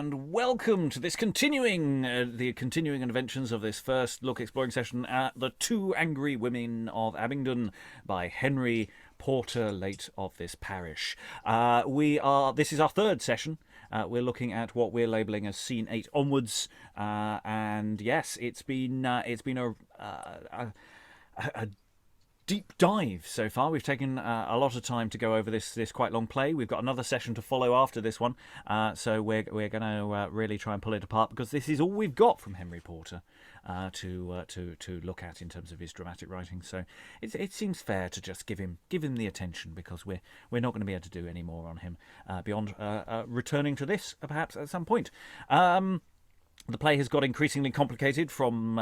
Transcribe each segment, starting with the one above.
and welcome to this continuing adventures of this first look exploring session at The Two Angry Women of Abingdon by Henry Porter, late of this parish. This is our third session. We're looking at what we're labelling as scene 8 onwards, and yes, it's been a deep dive so far. We've taken a lot of time to go over this quite long play. We've got another session to follow after this one, so we're going to really try and pull it apart, because this is all we've got from Henry Porter to look at in terms of his dramatic writing. So it seems fair to just give him the attention, because we're not going to be able to do any more on him beyond returning to this perhaps at some point. The play has got increasingly complicated from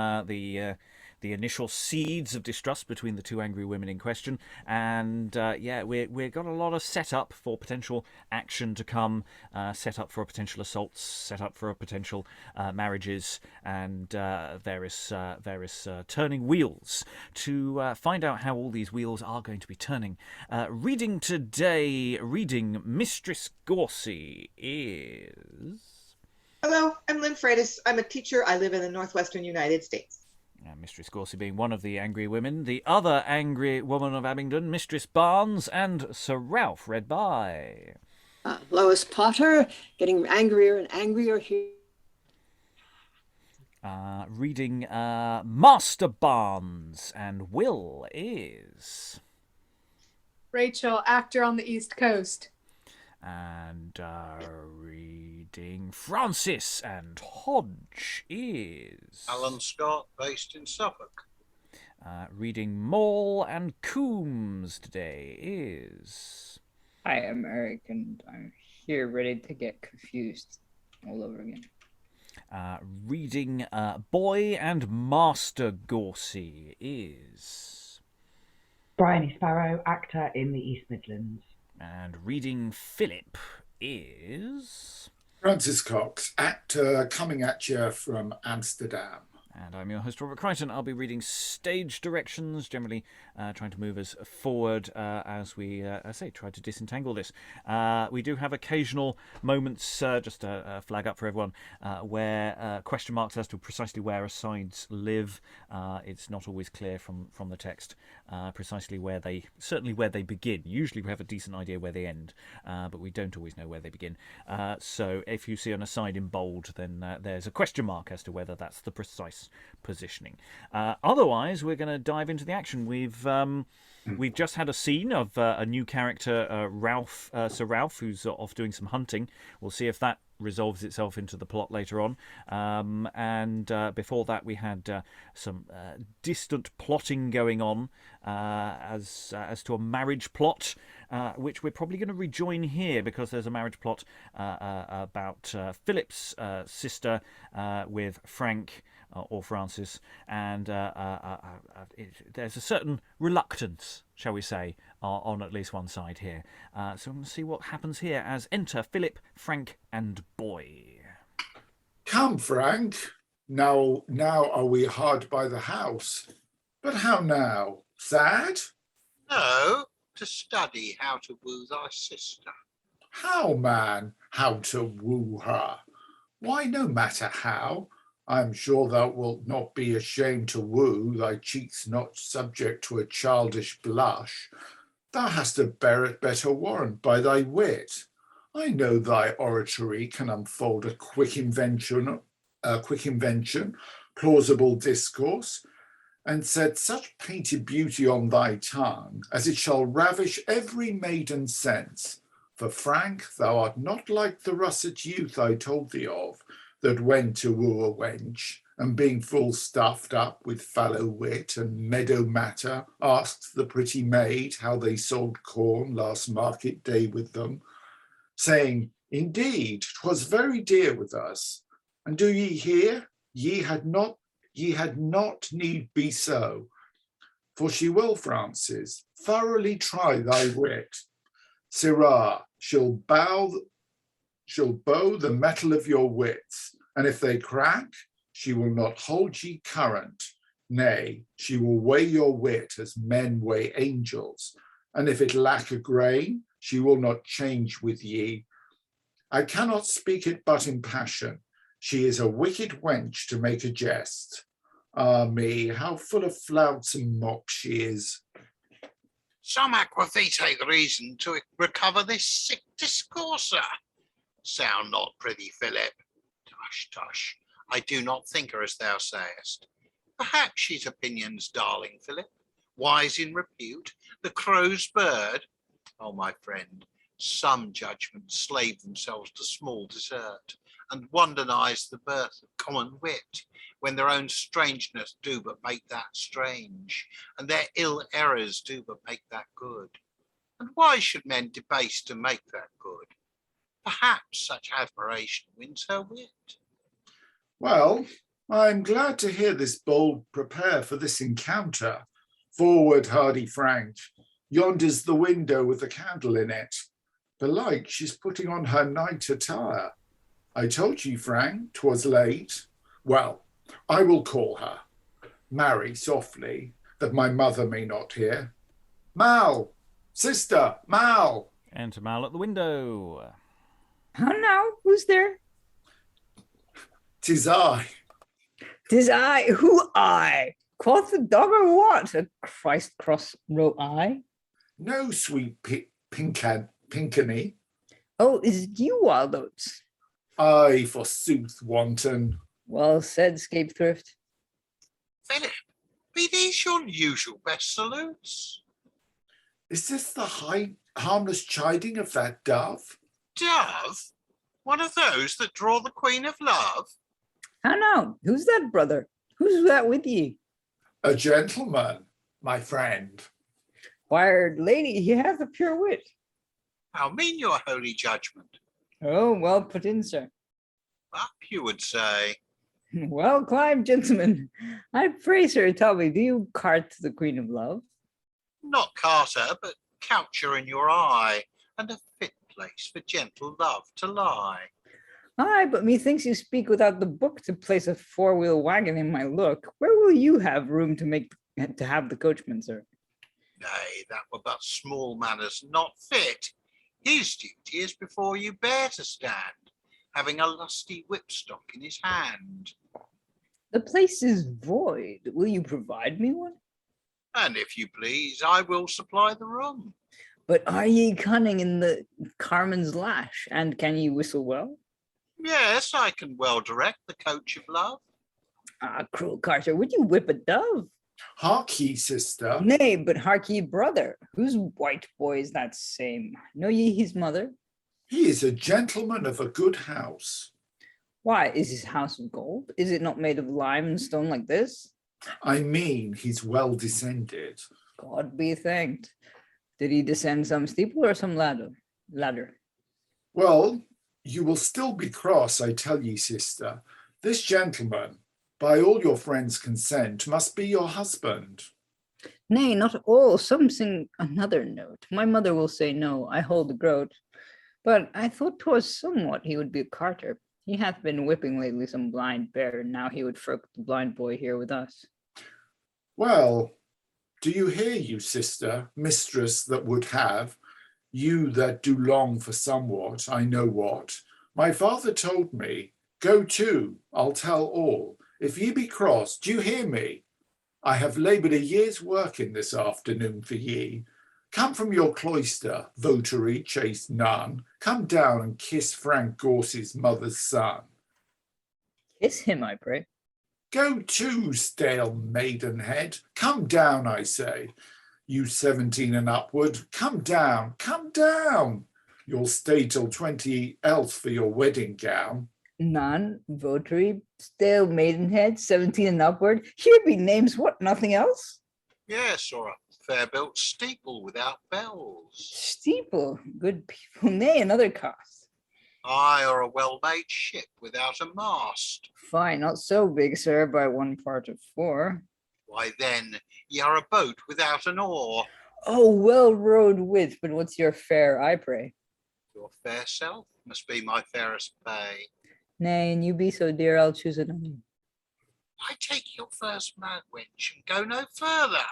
the initial seeds of distrust between the two angry women in question, and we've got a lot of setup for potential action to come, set up for potential assaults, set up for potential marriages, and various turning wheels to find out how all these wheels are going to be turning. Reading Mistress Goursey is... Hello, I'm Lynn Freitas. I'm a teacher. I live in the northwestern United States. Mistress Goursey being one of the angry women. The other angry woman of Abingdon, Mistress Barnes, and Sir Ralph, read by... Lois Potter, getting angrier and angrier here. Reading Master Barnes, and Will is... Rachael, actor on the East Coast. And reading Francis and Hodge is... Alan Scott, based in Suffolk. Reading Maul and Coomes today is... Hi, I'm Eric, and I'm here ready to get confused all over again. Reading Boy and Master Goursey is... Briony Sparrow, actor in the East Midlands. And reading Phillip is... Francis Cox, actor coming at you from Amsterdam. And I'm your host, Robert Crighton. I'll be reading stage directions, generally trying to move us forward as we, try to disentangle this. We do have occasional moments, just to flag up for everyone, where question marks as to precisely where asides live. It's not always clear from the text precisely certainly where they begin. Usually we have a decent idea where they end, but we don't always know where they begin. So if you see an aside in bold, then there's a question mark as to whether that's the precise positioning. Otherwise, we're going to dive into the action. We've just had a scene of a new character, Sir Ralph, who's off doing some hunting. We'll see if that resolves itself into the plot later on. And before that, we had some distant plotting going on as to a marriage plot, which we're probably going to rejoin here, because there's a marriage plot about Philip's sister with Frank, or Francis, and there's a certain reluctance, shall we say, on at least one side here. So I'm going to see what happens here as enter Philip, Frank, and Boy. Come, Frank. Now are we hard by the house? But how now? Sad? No, to study how to woo thy sister. How, man? How to woo her? Why, no matter how. I'm sure thou wilt not be ashamed to woo, thy cheeks not subject to a childish blush. Thou hast a better warrant by thy wit. I know thy oratory can unfold a quick invention, plausible discourse, and set such painted beauty on thy tongue, as it shall ravish every maiden's sense. For, Frank, thou art not like the russet youth I told thee of, that went to woo a wench, and being full stuffed up with fallow wit and meadow matter, asked the pretty maid how they sold corn last market day with them, saying, Indeed, 'twas very dear with us. And do ye hear? Ye had not need be so. For she will, Francis, thoroughly try thy wit. Sirrah, she'll bow the metal of your wits, and if they crack, she will not hold ye current. Nay, she will weigh your wit as men weigh angels, and if it lack a grain, she will not change with ye. I cannot speak it but in passion. She is a wicked wench to make a jest. Ah me, how full of flouts and mocks she is. Some aquathete take reason to recover this sick discourser. Sound not prithee, Phillip. Tush, tush. I do not think her as thou sayest. Perhaps she's opinion's darling, Phillip, wise in repute, the crow's bird. Oh, my friend, some judgments slave themselves to small desert, and wonderize the birth of common wit, when their own strangeness do but make that strange, and their ill errors do but make that good. And why should men debase to make that good? Perhaps such admiration wins her wit. Well, I'm glad to hear this bold prepare for this encounter. Forward, hardy Frank. Yonder's the window with the candle in it. Belike she's putting on her night attire. I told you, Frank, 'twas late. Well, I will call her. Marry softly, that my mother may not hear. Mal! Sister, Mal! Enter Mal at the window. How now? Who's there? 'Tis I. 'Tis I. Who I? Quoth the dog or what? A Christ cross row I? No, sweet Pinkany. Oh, is it you, Wild Oats? Ay, forsooth, wanton. Well said, Scapethrift. Phillip, be these your usual best salutes? Is this the harmless chiding of that dove? Dove? One of those that draw the Queen of Love? How now? Who's that, brother? Who's that with ye? A gentleman, my friend. Wired lady, he hath a pure wit. How mean your holy judgment? Oh, well put in, sir. Up, you would say. Well climbed, gentlemen. I pray, sir, tell me, do you cart to the Queen of Love? Not Carter, but couch her in your eye, and a fit place for gentle love to lie. Aye, but methinks you speak without the book to place a four-wheel wagon in my look. Where will you have room to have the coachman, sir? Nay, that were but small manners, not fit. His duty is before you bear to stand, having a lusty whipstock in his hand. The place is void. Will you provide me one? And if you please, I will supply the room. But are ye cunning in the carman's lash, and can ye whistle well? Yes, I can well direct the coach of love. Ah, cruel Carter, would you whip a dove? Hark ye, sister. Nay, but hark ye, brother, whose white boy is that same? Know ye his mother? He is a gentleman of a good house. Why, is his house of gold? Is it not made of lime and stone like this? I mean, he's well descended. God be thanked. Did he descend some steeple or some ladder? Well, you will still be cross, I tell ye, sister. This gentleman, by all your friends' consent, must be your husband. Nay, not all. Some sing another note. My mother will say no, I hold the groat. But I thought 'twas somewhat he would be a carter. He hath been whipping lately some blind bear, and now he would frock the blind boy here with us. Well, do you hear, you sister, mistress that would have, you that do long for somewhat, I know what. My father told me, go to, I'll tell all. If ye be cross, do you hear me? I have laboured a year's work in this afternoon for ye. Come from your cloister, votary, chaste nun. Come down and kiss Frank Goursey's mother's son. Kiss him, I pray. Go to, stale maidenhead. Come down, I say. You 17 and upward, come down, come down. You'll stay till 20 else for your wedding gown. Nun, votary, stale maidenhead, 17 and upward. Here be names, what, nothing else? Yes, or a fair-built steeple without bells. Steeple, good people, nay, another cost. Aye, or a well-made ship without a mast. Fine, not so big, sir, by 1/4. Why then, ye are a boat without an oar. Oh, well rowed wit, but what's your fare, I pray? Your fair self must be my fairest pay. Nay, and you be so dear, I'll choose another. I take your first mad wench and go no further.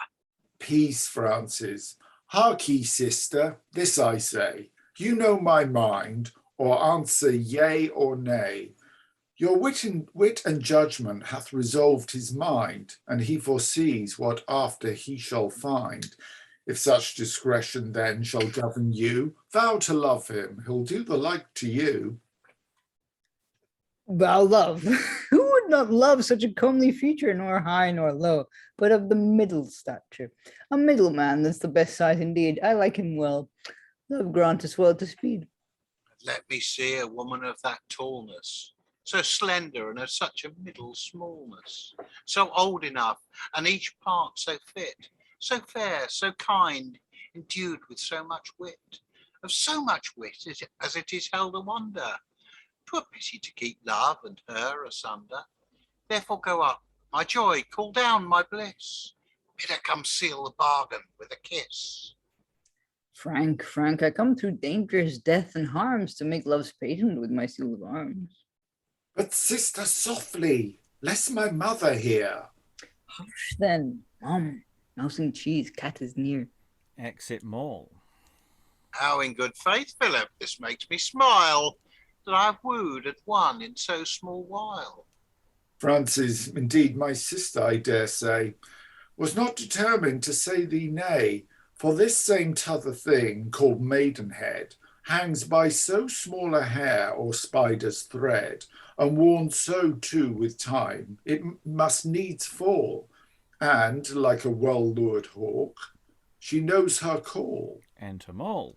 Peace, Francis. Hark ye, sister, this I say. You know my mind. or answer yea or nay. Your wit and judgment hath resolved his mind, and he foresees what after he shall find. If such discretion then shall govern you, vow to love him, he'll do the like to you. Thou love. Who would not love such a comely feature, nor high nor low, but of the middle stature? A middleman, that's the best size indeed. I like him well. Love grant us well to speed. Let me see a woman of that tallness, so slender and of such a middle smallness, so old enough, and each part so fit, so fair, so kind, endued with so much wit, of so much wit as it is held a wonder. 'Twere pity to keep love and her asunder. Therefore go up, my joy, call down my bliss. Bid her come seal the bargain with a kiss. Frank, I come through dangerous death and harms to make love's patent with my seal of arms. But sister, softly, lest my mother hear. Hush then, mouse and cheese, cat is near. Exit mall. How in good faith, Phillip, this makes me smile, that I have wooed and won in so small while. Frances, indeed my sister, I dare say, was not determined to say thee nay, for this same t'other thing, called maidenhead, hangs by so small a hair or spider's thread, and worn so too with time, it must needs fall, and, like a well-lured hawk, she knows her call. Enter mall.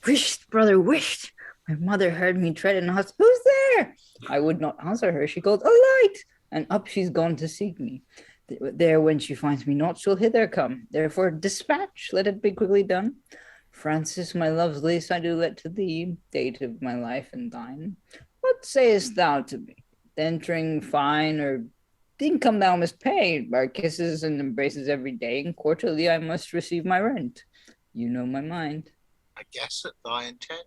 Whisht, brother, whisht! My mother heard me tread and asked, who's there? I would not answer her. She called, a light! And up she's gone to seek me. There, when she finds me not, she'll hither come. Therefore, dispatch, let it be quickly done. Francis, my love's lease I do let to thee, date of my life and thine. What sayest thou to me? The entering fine, or the income thou must pay, by kisses and embraces every day, and quarterly I must receive my rent. You know my mind. I guess at thy intent.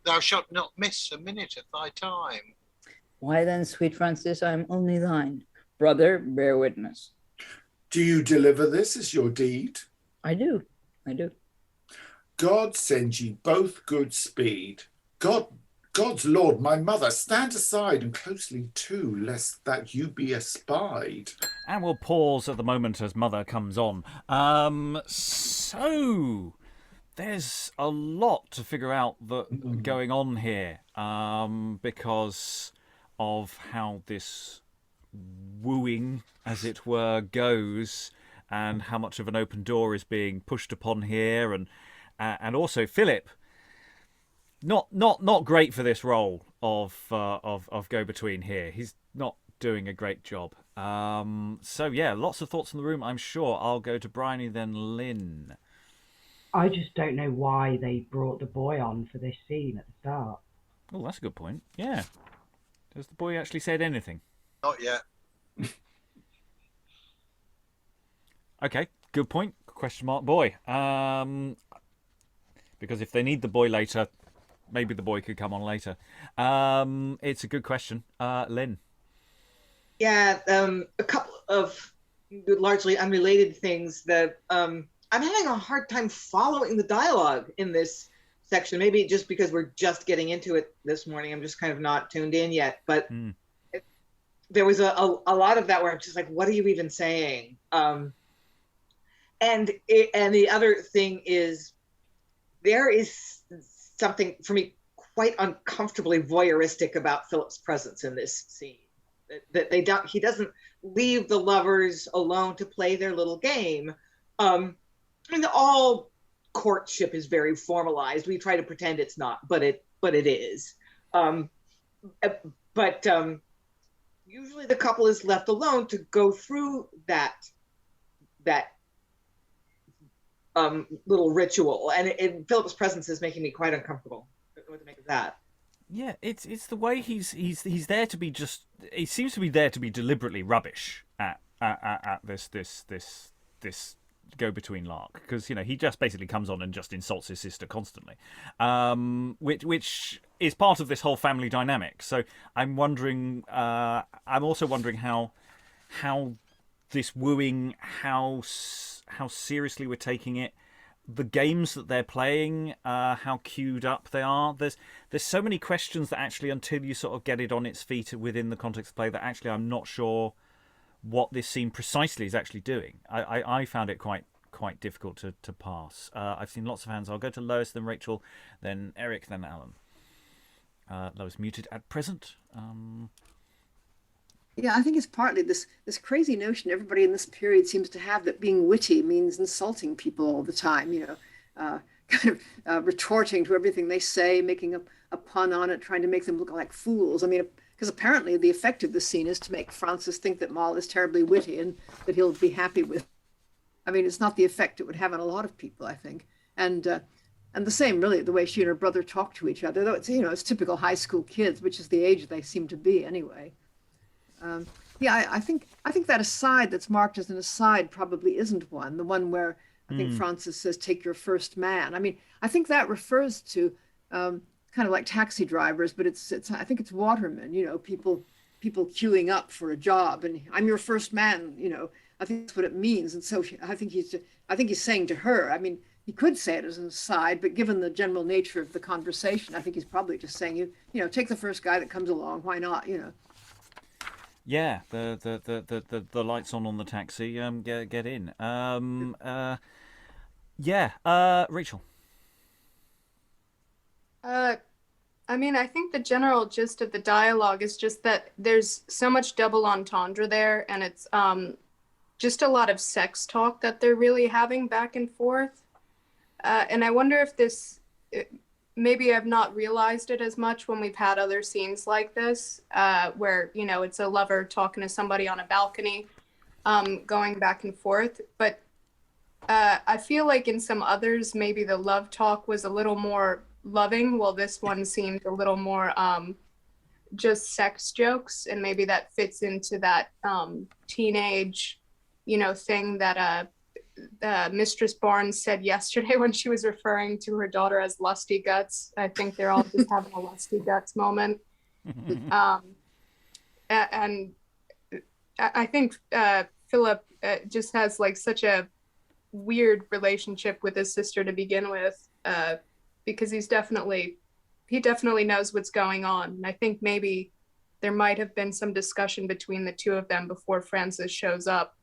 Thou shalt not miss a minute of thy time. Why then, sweet Francis, I am only thine. Brother, bear witness. Do you deliver this as your deed? I do. God send ye both good speed. God's Lord, my mother, stand aside and closely too, lest that you be espied. And we'll pause at the moment as mother comes on. So there's a lot to figure out going on here, because of how this wooing, as it were, goes, and how much of an open door is being pushed upon here, and also Phillip, not great for this role of go-between here. He's not doing a great job. So yeah, lots of thoughts in the room, I'm sure. I'll go to Briony, then Lynn. I just don't know why they brought the boy on for this scene at the start. Oh, that's a good point. Yeah. Has the boy actually said anything? Not yet. Okay, good point. Question mark boy. Because if they need the boy later, maybe the boy could come on later. It's a good question. Lynn. Yeah, a couple of largely unrelated things that I'm having a hard time following the dialogue in this section. Maybe just because we're just getting into it this morning. I'm just kind of not tuned in yet. But there was a lot of that where I'm just like, what are you even saying? And the other thing is, there is something for me quite uncomfortably voyeuristic about Philip's presence in this scene. That he doesn't leave the lovers alone to play their little game. I mean, all courtship is very formalized. We try to pretend it's not, but it is. But usually the couple is left alone to go through that little ritual, and Philip's presence is making me quite uncomfortable. I don't know what to make of that. Yeah, it's the way he's there to be just. He seems to be there to be deliberately rubbish at this go-between lark, because he just basically comes on and just insults his sister constantly, which is part of this whole family dynamic. So I'm wondering. I'm also wondering how this wooing, how seriously we're taking it, the games that they're playing, how queued up they are. There's so many questions that actually, until you sort of get it on its feet within the context of play, that actually I'm not sure what this scene precisely is actually doing. I found it quite difficult to pass. I've seen lots of hands. I'll go to Lois, then Rachael, then Eric, then Alan. Lois muted at present. Yeah, I think it's partly this crazy notion everybody in this period seems to have that being witty means insulting people all the time, kind of retorting to everything they say, making a pun on it, trying to make them look like fools. I mean, because apparently the effect of the scene is to make Francis think that Moll is terribly witty and that he'll be happy with. I mean, it's not the effect it would have on a lot of people, I think. And the same, really, the way she and her brother talk to each other, though it's typical high school kids, which is the age they seem to be anyway. I think that aside that's marked as an aside probably isn't one. The one where I think Francis says, "Take your first man." I mean, I think that refers to kind of like taxi drivers, but it's I think it's watermen. People queuing up for a job, and I'm your first man. I think that's what it means. And so I think he's saying to her. I mean, he could say it as an aside, but given the general nature of the conversation, I think he's probably just saying, take the first guy that comes along. Why not? Yeah, the lights on the taxi. Get in. Rachael. I mean, I think the general gist of the dialogue is just that there's so much double entendre there, and it's just a lot of sex talk that they're really having back and forth. And I wonder if maybe I've not realized it as much when we've had other scenes like this, where, it's a lover talking to somebody on a balcony, going back and forth. But I feel like in some others, maybe the love talk was a little more loving, while this one seemed a little more just sex jokes. And maybe that fits into that teenage, thing that Mistress Barnes said yesterday when she was referring to her daughter as lusty guts. I think they're all just having a lusty guts moment. And I think Phillip just has like such a weird relationship with his sister to begin with, because he definitely knows what's going on. And I think maybe there might have been some discussion between the two of them before Francis shows up.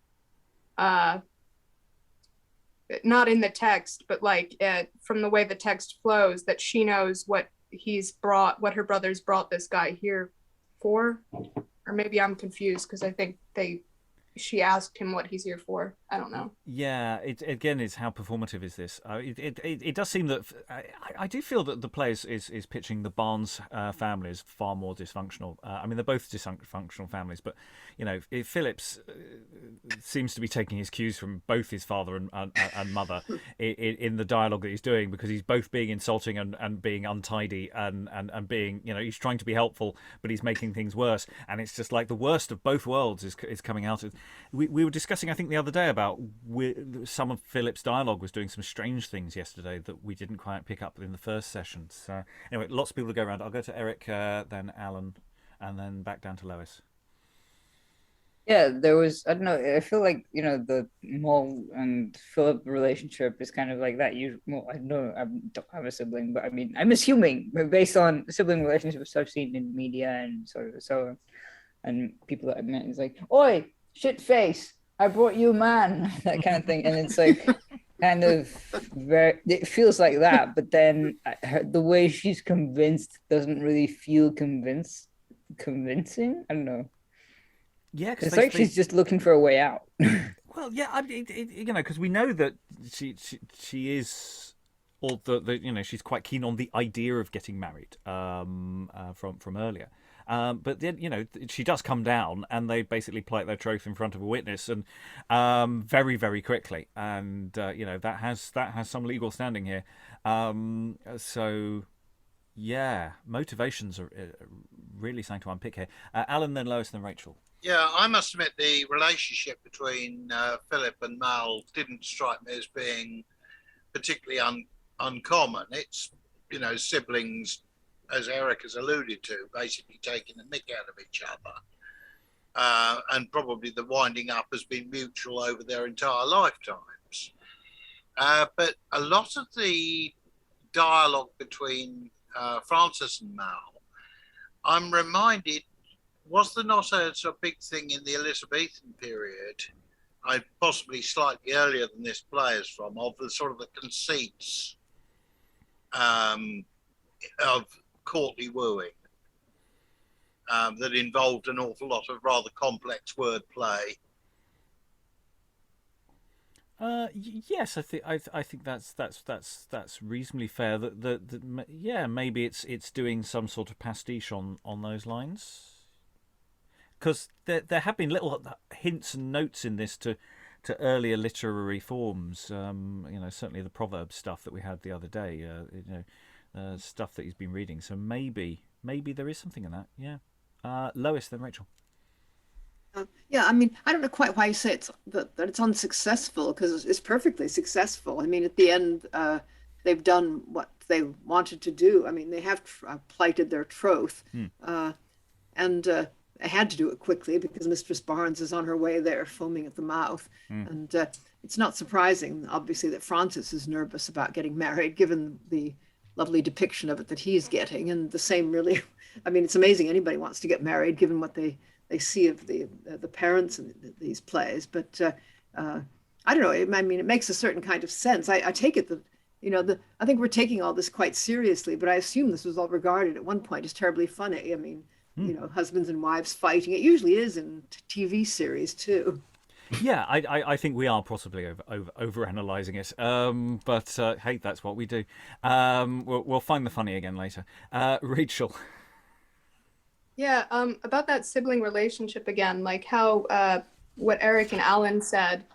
Not in the text, but from the way the text flows, that she knows what her brother's brought this guy here for. Or maybe I'm confused, because I think she asked him what he's here for. I don't know. Yeah, it again is how performative is this? It does seem that I do feel that the play is pitching the Barnes family as far more dysfunctional. I mean, they're both dysfunctional families, but Phillips seems to be taking his cues from both his father and mother in the dialogue that he's doing, because he's both being insulting and being untidy and being, he's trying to be helpful, but he's making things worse, and it's just like the worst of both worlds is coming out. We were discussing, I think, the other day about some of Philip's dialogue was doing some strange things yesterday that we didn't quite pick up in the first session. So anyway, lots of people to go around. I'll go to Eric, then Alan, and then back down to Lois. Yeah, there was, I don't know, I feel like, the Moll and Phillip relationship is kind of like that. I don't have a sibling, but I mean, I'm assuming, based on sibling relationships I've seen in media and so and people that I've met, it's like, oi, shit face, I brought you a man, that kind of thing. And it's like kind of it feels like that, but then the way she's convinced doesn't really feel convincing. I don't know. Yeah, it's like she's just looking for a way out. Well, yeah, I mean, because we know that she is, or she's quite keen on the idea of getting married from earlier. But then, she does come down, and they basically plight their troth in front of a witness, and very, very quickly, and that has some legal standing here. So, yeah, motivations are really something to unpick here. Alan, then Lois, then Rachael. Yeah, I must admit the relationship between Phillip and Mal didn't strike me as being particularly uncommon. It's, siblings, as Eric has alluded to, basically taking the mick out of each other. And probably the winding up has been mutual over their entire lifetimes. But a lot of the dialogue between Francis and Mal, I'm reminded, was there not a sort of big thing in the Elizabethan period, possibly slightly earlier than this play is from, of the sort of the conceits of courtly wooing that involved an awful lot of rather complex wordplay? Yes, I think that's reasonably fair. Yeah, maybe it's doing some sort of pastiche on those lines, because there have been little hints and notes in this to earlier literary forms. Certainly the proverb stuff that we had the other day. Stuff that he's been reading. So maybe there is something in that. Yeah. Lois, then Rachael. Yeah, I mean, I don't know quite why you say that it's unsuccessful, because it's perfectly successful. I mean, at the end, they've done what they wanted to do. I mean, they have plighted their troth, and they had to do it quickly because Mistress Barnes is on her way there, foaming at the mouth. And it's not surprising, obviously, that Francis is nervous about getting married, given the lovely depiction of it that he's getting. And the same really, I mean, it's amazing anybody wants to get married, given what they see of the parents in these plays. But I don't know. I mean, it makes a certain kind of sense. I take it that, I think we're taking all this quite seriously, but I assume this was all regarded at one point as terribly funny. I mean, husbands and wives fighting. It usually is in TV series too. Yeah, I think we are possibly over analysing it. But hey, that's what we do. We'll find the funny again later. Rachael. Yeah, about that sibling relationship again, like how what Eric and Alan said.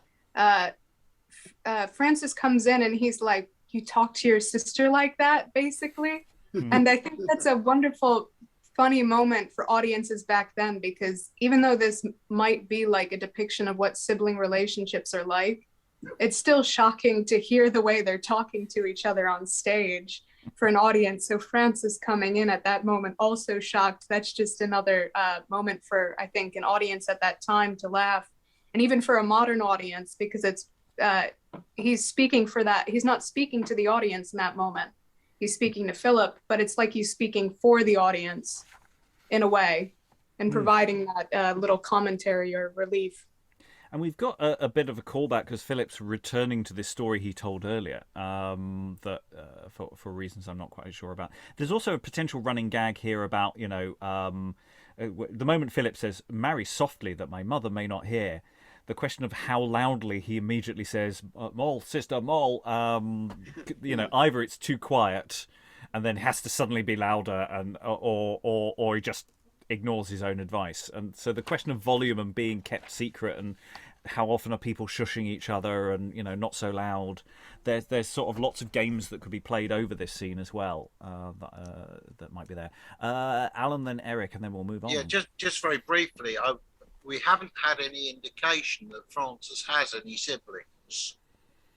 Francis comes in and he's like, "You talk to your sister like that," basically. And I think that's a wonderful, funny moment for audiences back then, because even though this might be like a depiction of what sibling relationships are like, it's still shocking to hear the way they're talking to each other on stage for an audience. So Francis coming in at that moment, also shocked. That's just another moment for, I think, an audience at that time to laugh. And even for a modern audience, because it's he's speaking for that. He's not speaking to the audience in that moment. He's speaking to Phillip, but it's like he's speaking for the audience in a way, and providing that little commentary or relief. And we've got a bit of a callback because Philip's returning to this story he told earlier, that for reasons I'm not quite sure about. There's also a potential running gag here about, the moment Philip says, "Marry softly that my mother may not hear," the question of how loudly he immediately says, "Moll, sister, Moll," either it's too quiet and then has to suddenly be louder, and or he just ignores his own advice. And so the question of volume and being kept secret, and how often are people shushing each other and not so loud, there's sort of lots of games that could be played over this scene as well, that might be there. Alan, then Eric, and then we'll move on. Yeah, just very briefly, we haven't had any indication that Francis has any siblings.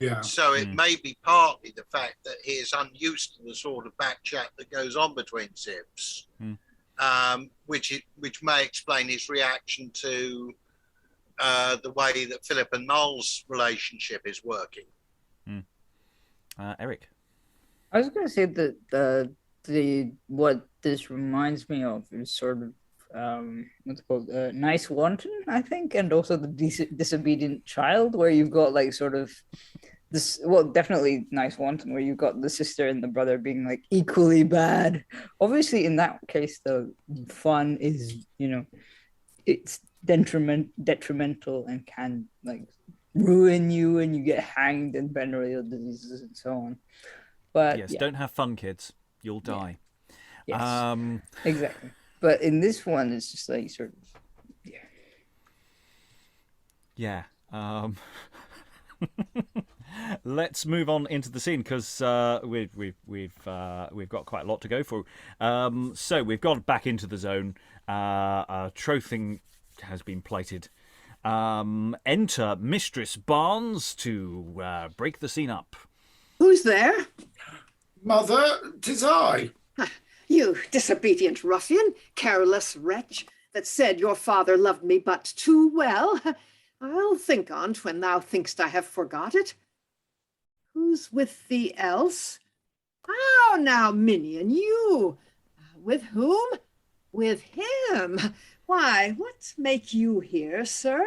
Yeah. So it may be partly the fact that he is unused to the sort of back chat that goes on between sibs. Which may explain his reaction to the way that Philip and Noel's relationship is working. Eric? I was going to say that the what this reminds me of is sort of what's it called, Nice Wanton, I think, and also the Disobedient Child, where you've got like sort of this, well, definitely Nice Wanton, where you've got the sister and the brother being like equally bad. Obviously, in that case, the fun is, it's detrimental and can like ruin you, and you get hanged and venereal diseases and so on. But yes, don't have fun, kids. You'll die. Yes, exactly. But in this one, it's just like sort of, yeah. Let's move on into the scene, because we've got quite a lot to go through. So we've gone back into the zone. Trothing has been plighted. Enter Mistress Barnes to break the scene up. Who's there? Mother, 'tis I. You disobedient ruffian, careless wretch, that said your father loved me but too well. I'll think on't when thou think'st I have forgot it. Who's with thee else? How now, minion, you? With whom? With him. Why, what make you here, sir?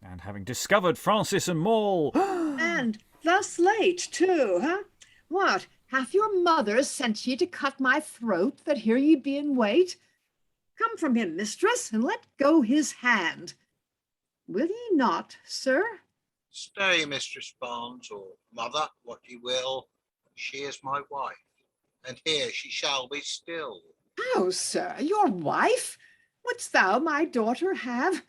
And having discovered Francis and Maul. And thus late, too, huh? What, hath your mother sent ye to cut my throat, that here ye be in wait? Come from him, mistress, and let go his hand. Will ye not, sir? Stay, Mistress Barnes, or mother, what ye will. She is my wife, and here she shall be still. How, sir, your wife? Wouldst thou my daughter have?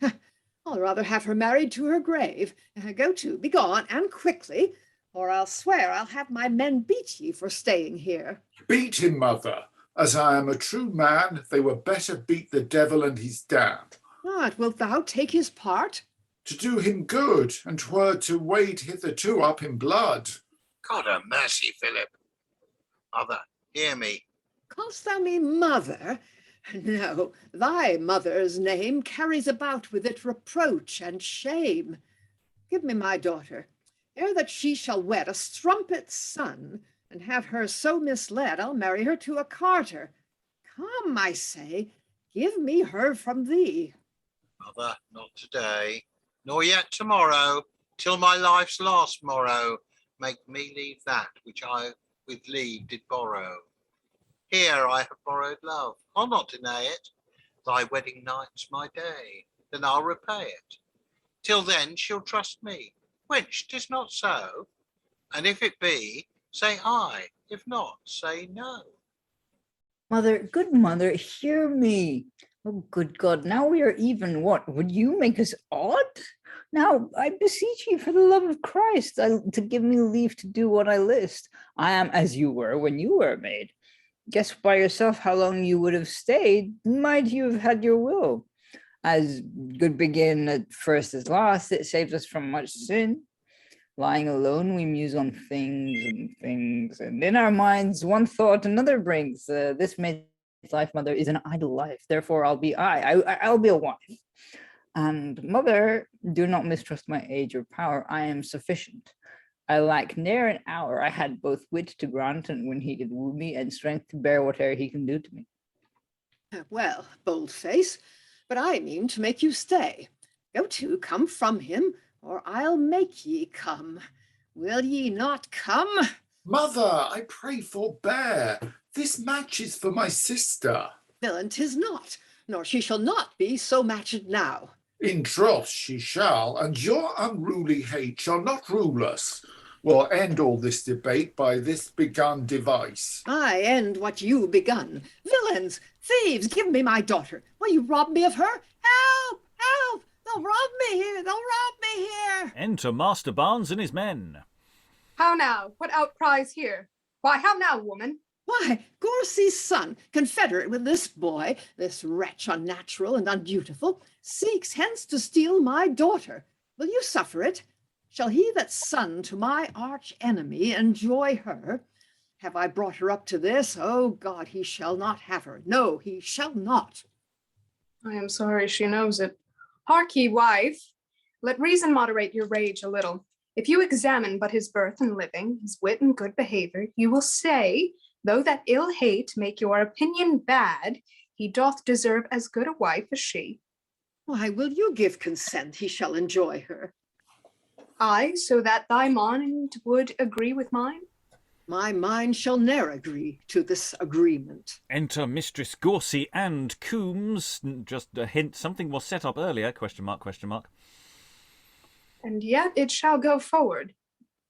I'll rather have her married to her grave. Go to, be gone, and quickly, or I'll swear I'll have my men beat ye for staying here. Beat him, mother. As I am a true man, they were better beat the devil and his dam. What, wilt thou take his part? To do him good, and 'twere to wade hitherto up in blood. God a mercy, Phillip. Mother, hear me. Call'st thou me mother? No, thy mother's name carries about with it reproach and shame. Give me my daughter, ere that she shall wed a strumpet's son, and have her so misled, I'll marry her to a carter. Come, I say, give me her from thee. Mother, not today, nor yet tomorrow, till my life's last morrow. Make me leave that which I with leave did borrow. Here I have borrowed love, I'll not deny it. Thy wedding night's my day, then I'll repay it. Till then she'll trust me. Wench, 'tis not so. And if it be, say aye. If not, say no. Mother, good mother, hear me. Oh, good God, now we are even. What, would you make us odd? Now, I beseech you, for the love of Christ, to give me leave to do what I list. I am as you were when you were made. Guess by yourself how long you would have stayed, might you have had your will. As good begin at first as last, it saves us from much sin. Lying alone, we muse on things, and in our minds, one thought another brings. This maid's life, mother, is an idle life. Therefore, I'll be a wife. And mother, do not mistrust my age or power. I am sufficient. I lack ne'er an hour. I had both wit to grant, and when he did woo me, and strength to bear whate'er he can do to me. Well, bold face, but I mean to make you stay. Go to, come from him, or I'll make ye come. Will ye not come? Mother, I pray forbear. This match is for my sister. Villain, 'tis not, nor she shall not be so matched now. In troth she shall, and your unruly hate shall not rule us. We'll end all this debate by this begun device. I end what you begun. Villains, thieves, give me my daughter. Will you rob me of her? Help! Help! They'll rob me here! They'll rob me here! Enter Master Barnes and his men. How now? What outcries here? Why, how now, woman? Why, Goursey's son, confederate with this boy, this wretch unnatural and undutiful, seeks hence to steal my daughter. Will you suffer it? Shall he that's son to my arch enemy enjoy her? Have I brought her up to this? Oh God, he shall not have her. No, he shall not. I am sorry she knows it. Hark ye, wife, let reason moderate your rage a little. If you examine but his birth and living, his wit and good behavior, you will say, though that ill hate make your opinion bad, he doth deserve as good a wife as she. Why, will you give consent he shall enjoy her? Aye, so that thy mind would agree with mine? My mind shall ne'er agree to this agreement. Enter Mistress Goursey and Coomes. Just a hint, something was set up earlier, question mark, question mark. And yet it shall go forward.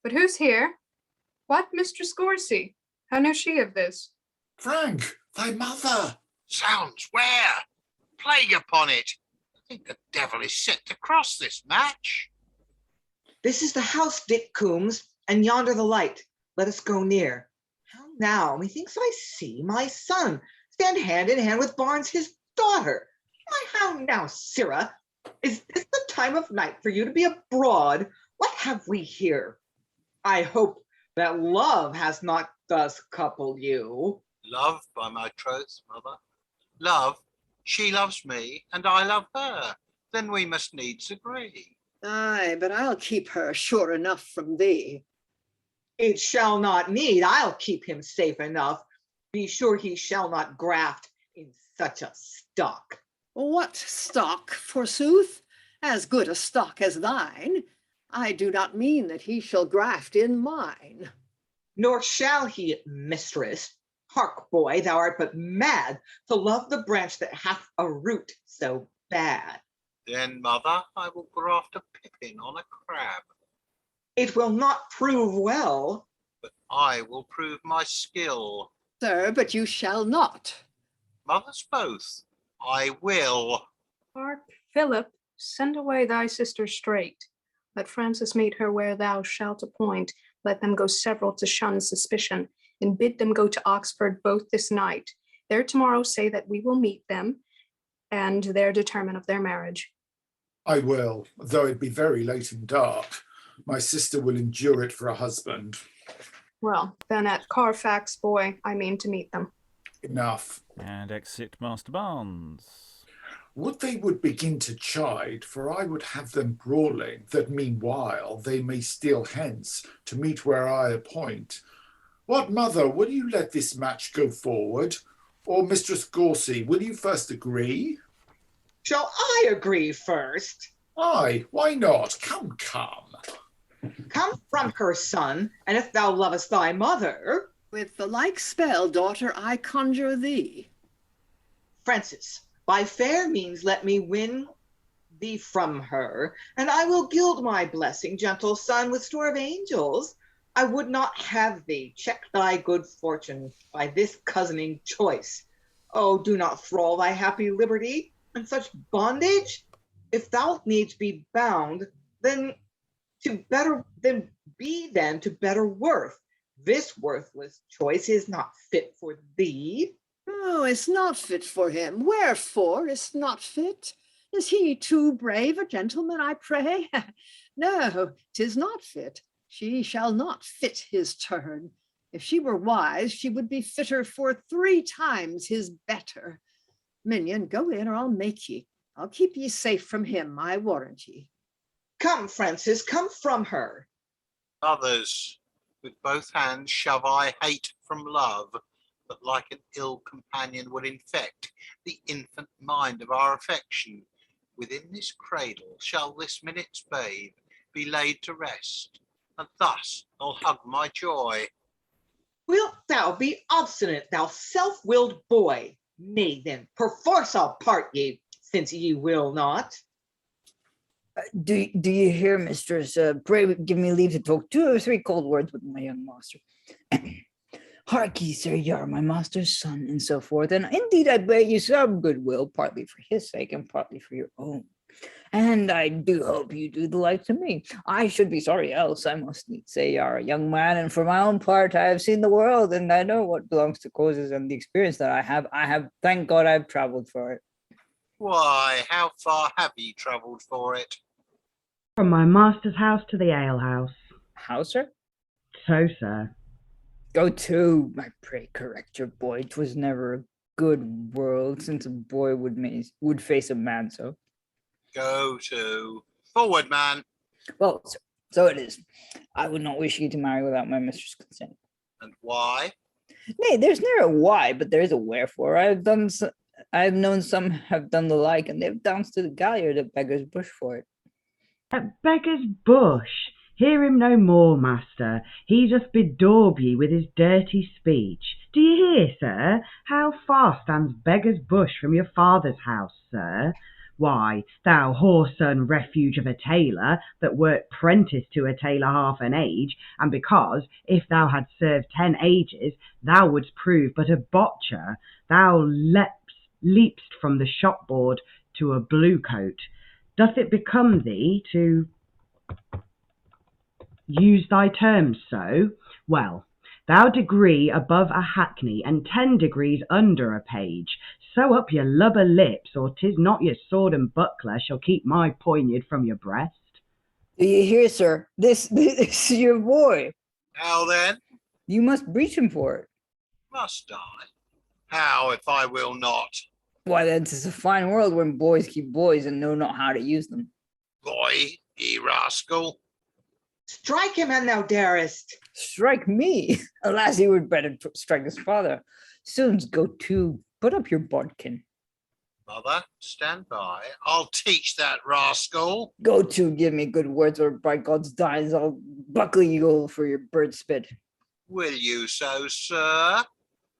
But who's here? What, Mistress Goursey? How knew she of this? Frank, thy mother. Sounds where? Plague upon it. I think the devil is set to cross this match. This is the house, Dick Coomes, and yonder the light. Let us go near. How now? Methinks I see my son stand hand in hand with Barnes, his daughter. Why, how now, sirrah? Is this the time of night for you to be abroad? What have we here? I hope that love has not thus coupled you. Love, by my troth, mother. Love, she loves me, and I love her. Then we must needs agree. Aye, but I'll keep her sure enough from thee. It shall not need. I'll keep him safe enough. Be sure he shall not graft in such a stock. What stock, forsooth? As good a stock as thine. I do not mean that he shall graft in mine. Nor shall he, mistress. Hark, boy, thou art but mad to love the branch that hath a root so bad. Then, mother, I will graft a pippin on a crab. It will not prove well. But I will prove my skill. Sir, but you shall not. Mothers both, I will. Hark, Phillip, send away thy sister straight. Let Frances meet her where thou shalt appoint. Let them go several to shun suspicion, and bid them go to Oxford both this night. There tomorrow say that we will meet them, and there determine of their marriage. I will, though it be very late and dark. My sister will endure it for a husband. Well, then at Carfax, boy, I mean to meet them. Enough. And exit Master Barnes. Would they would begin to chide, for I would have them brawling, that meanwhile they may steal hence to meet where I appoint. What, mother, will you let this match go forward? Or Mistress Goursey, will you first agree? Shall I agree first? Aye, why not? Come, come. Come from her, son, and if thou lovest thy mother. With the like spell, daughter, I conjure thee. Frances, by fair means let me win thee from her, and I will gild my blessing, gentle son, with store of angels. I would not have thee check thy good fortune by this cousining choice. Oh, do not thrall thy happy liberty in such bondage. If thou needs be bound, then be to better worth. This worthless choice is not fit for thee. Oh, it's not fit for him. Wherefore is not fit? Is he too brave a gentleman, I pray? No, 'tis not fit. She shall not fit his turn. If she were wise, she would be fitter for 3 times his better. Minion, go in, or I'll make ye. I'll keep ye safe from him, I warrant ye. Come, Frances, come from her. Others, with both hands shove I hate from love, that like an ill companion would infect the infant mind of our affection. Within this cradle shall this minute's babe be laid to rest, and thus I'll hug my joy. Wilt thou be obstinate, thou self-willed boy? Nay, then, perforce I'll part ye, since ye will not. Do you hear, mistress? Pray give me leave to talk 2 or 3 cold words with my young master. Hark ye, sir, ye are my master's son, and so forth. And indeed, I bear you some goodwill, partly for his sake and partly for your own. And I do hope you do the like to me. I should be sorry else. I must needs say you are a young man, and for my own part, I have seen the world, and I know what belongs to causes, and the experience that I have, thank God, I've traveled for it. Why, how far have ye travelled for it? From my master's house to the alehouse. How, sir? So, sir. Go to, I pray correct your boy. 'Twas never a good world since a boy would face a man so. Go to. Forward, man. Well, sir, so it is. I would not wish you to marry without my mistress' consent. And why? Nay, there's ne'er a why, but there is a wherefore. I have known some have done the like, and they've danced to the galliard at Beggar's Bush for it. At Beggar's Bush? Hear him no more, master. He just bedaub ye with his dirty speech. Do you hear, sir? How far stands Beggar's Bush from your father's house, sir? Why, thou whoreson refuge of a tailor, that wert prentice to a tailor half an age, and because, if thou had served 10 ages, thou wouldst prove but a botcher, thou leapst from the shopboard to a blue coat. Doth it become thee to use thy terms so? Well, thou degree above a hackney, and 10 degrees under a page. Sew up your lubber lips, or 'tis not your sword and buckler shall keep my poignard from your breast. Do you hear, sir? This is your boy. How then? You must breach him for it. Must I? How if I will not? Why, then 'tis a fine world when boys keep boys and know not how to use them. Boy, ye rascal. Strike him an thou darest. Strike me? Alas, he would better strike his father. Soons go to, put up your bodkin. Mother, stand by. I'll teach that rascal. Go to, give me good words, or by God's dies, I'll buckle you for your bird spit. Will you so, sir?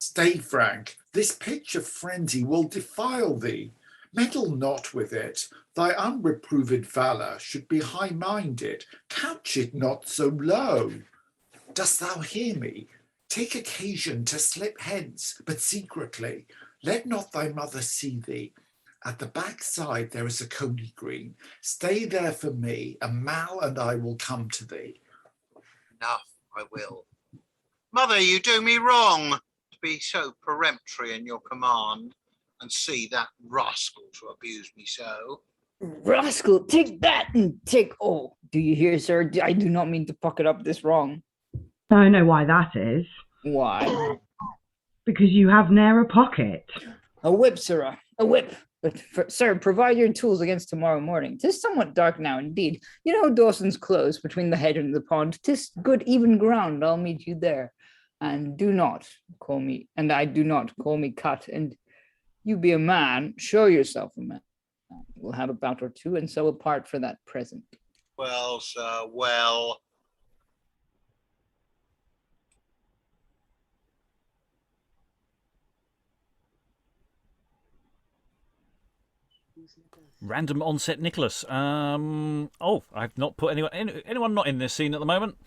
Stay, Frank. This pitch of frenzy will defile thee. Meddle not with it. Thy unreproved valour should be high-minded. Couch it not so low. Dost thou hear me? Take occasion to slip hence, but secretly. Let not thy mother see thee. At the backside there is a coney green. Stay there for me, and Mal and I will come to thee. Enough, I will. Mother, you do me wrong to be so peremptory in your command, and see that rascal to abuse me so. Rascal, take that and take... Oh, do you hear, sir? I do not mean to pocket up this wrong. I know why that is. Why? Because you have ne'er a pocket. A whip, sirrah, a whip. But, sir, provide your tools against tomorrow morning. 'Tis somewhat dark now, indeed. You know Dawson's close between the hedge and the pond. 'Tis good even ground. I'll meet you there. And do not call me cut. And you be a man, show yourself a man. We'll have a bout or two, and so apart for that present. Well, sir, well. Random onset Nicholas. I've not put anyone not in this scene at the moment.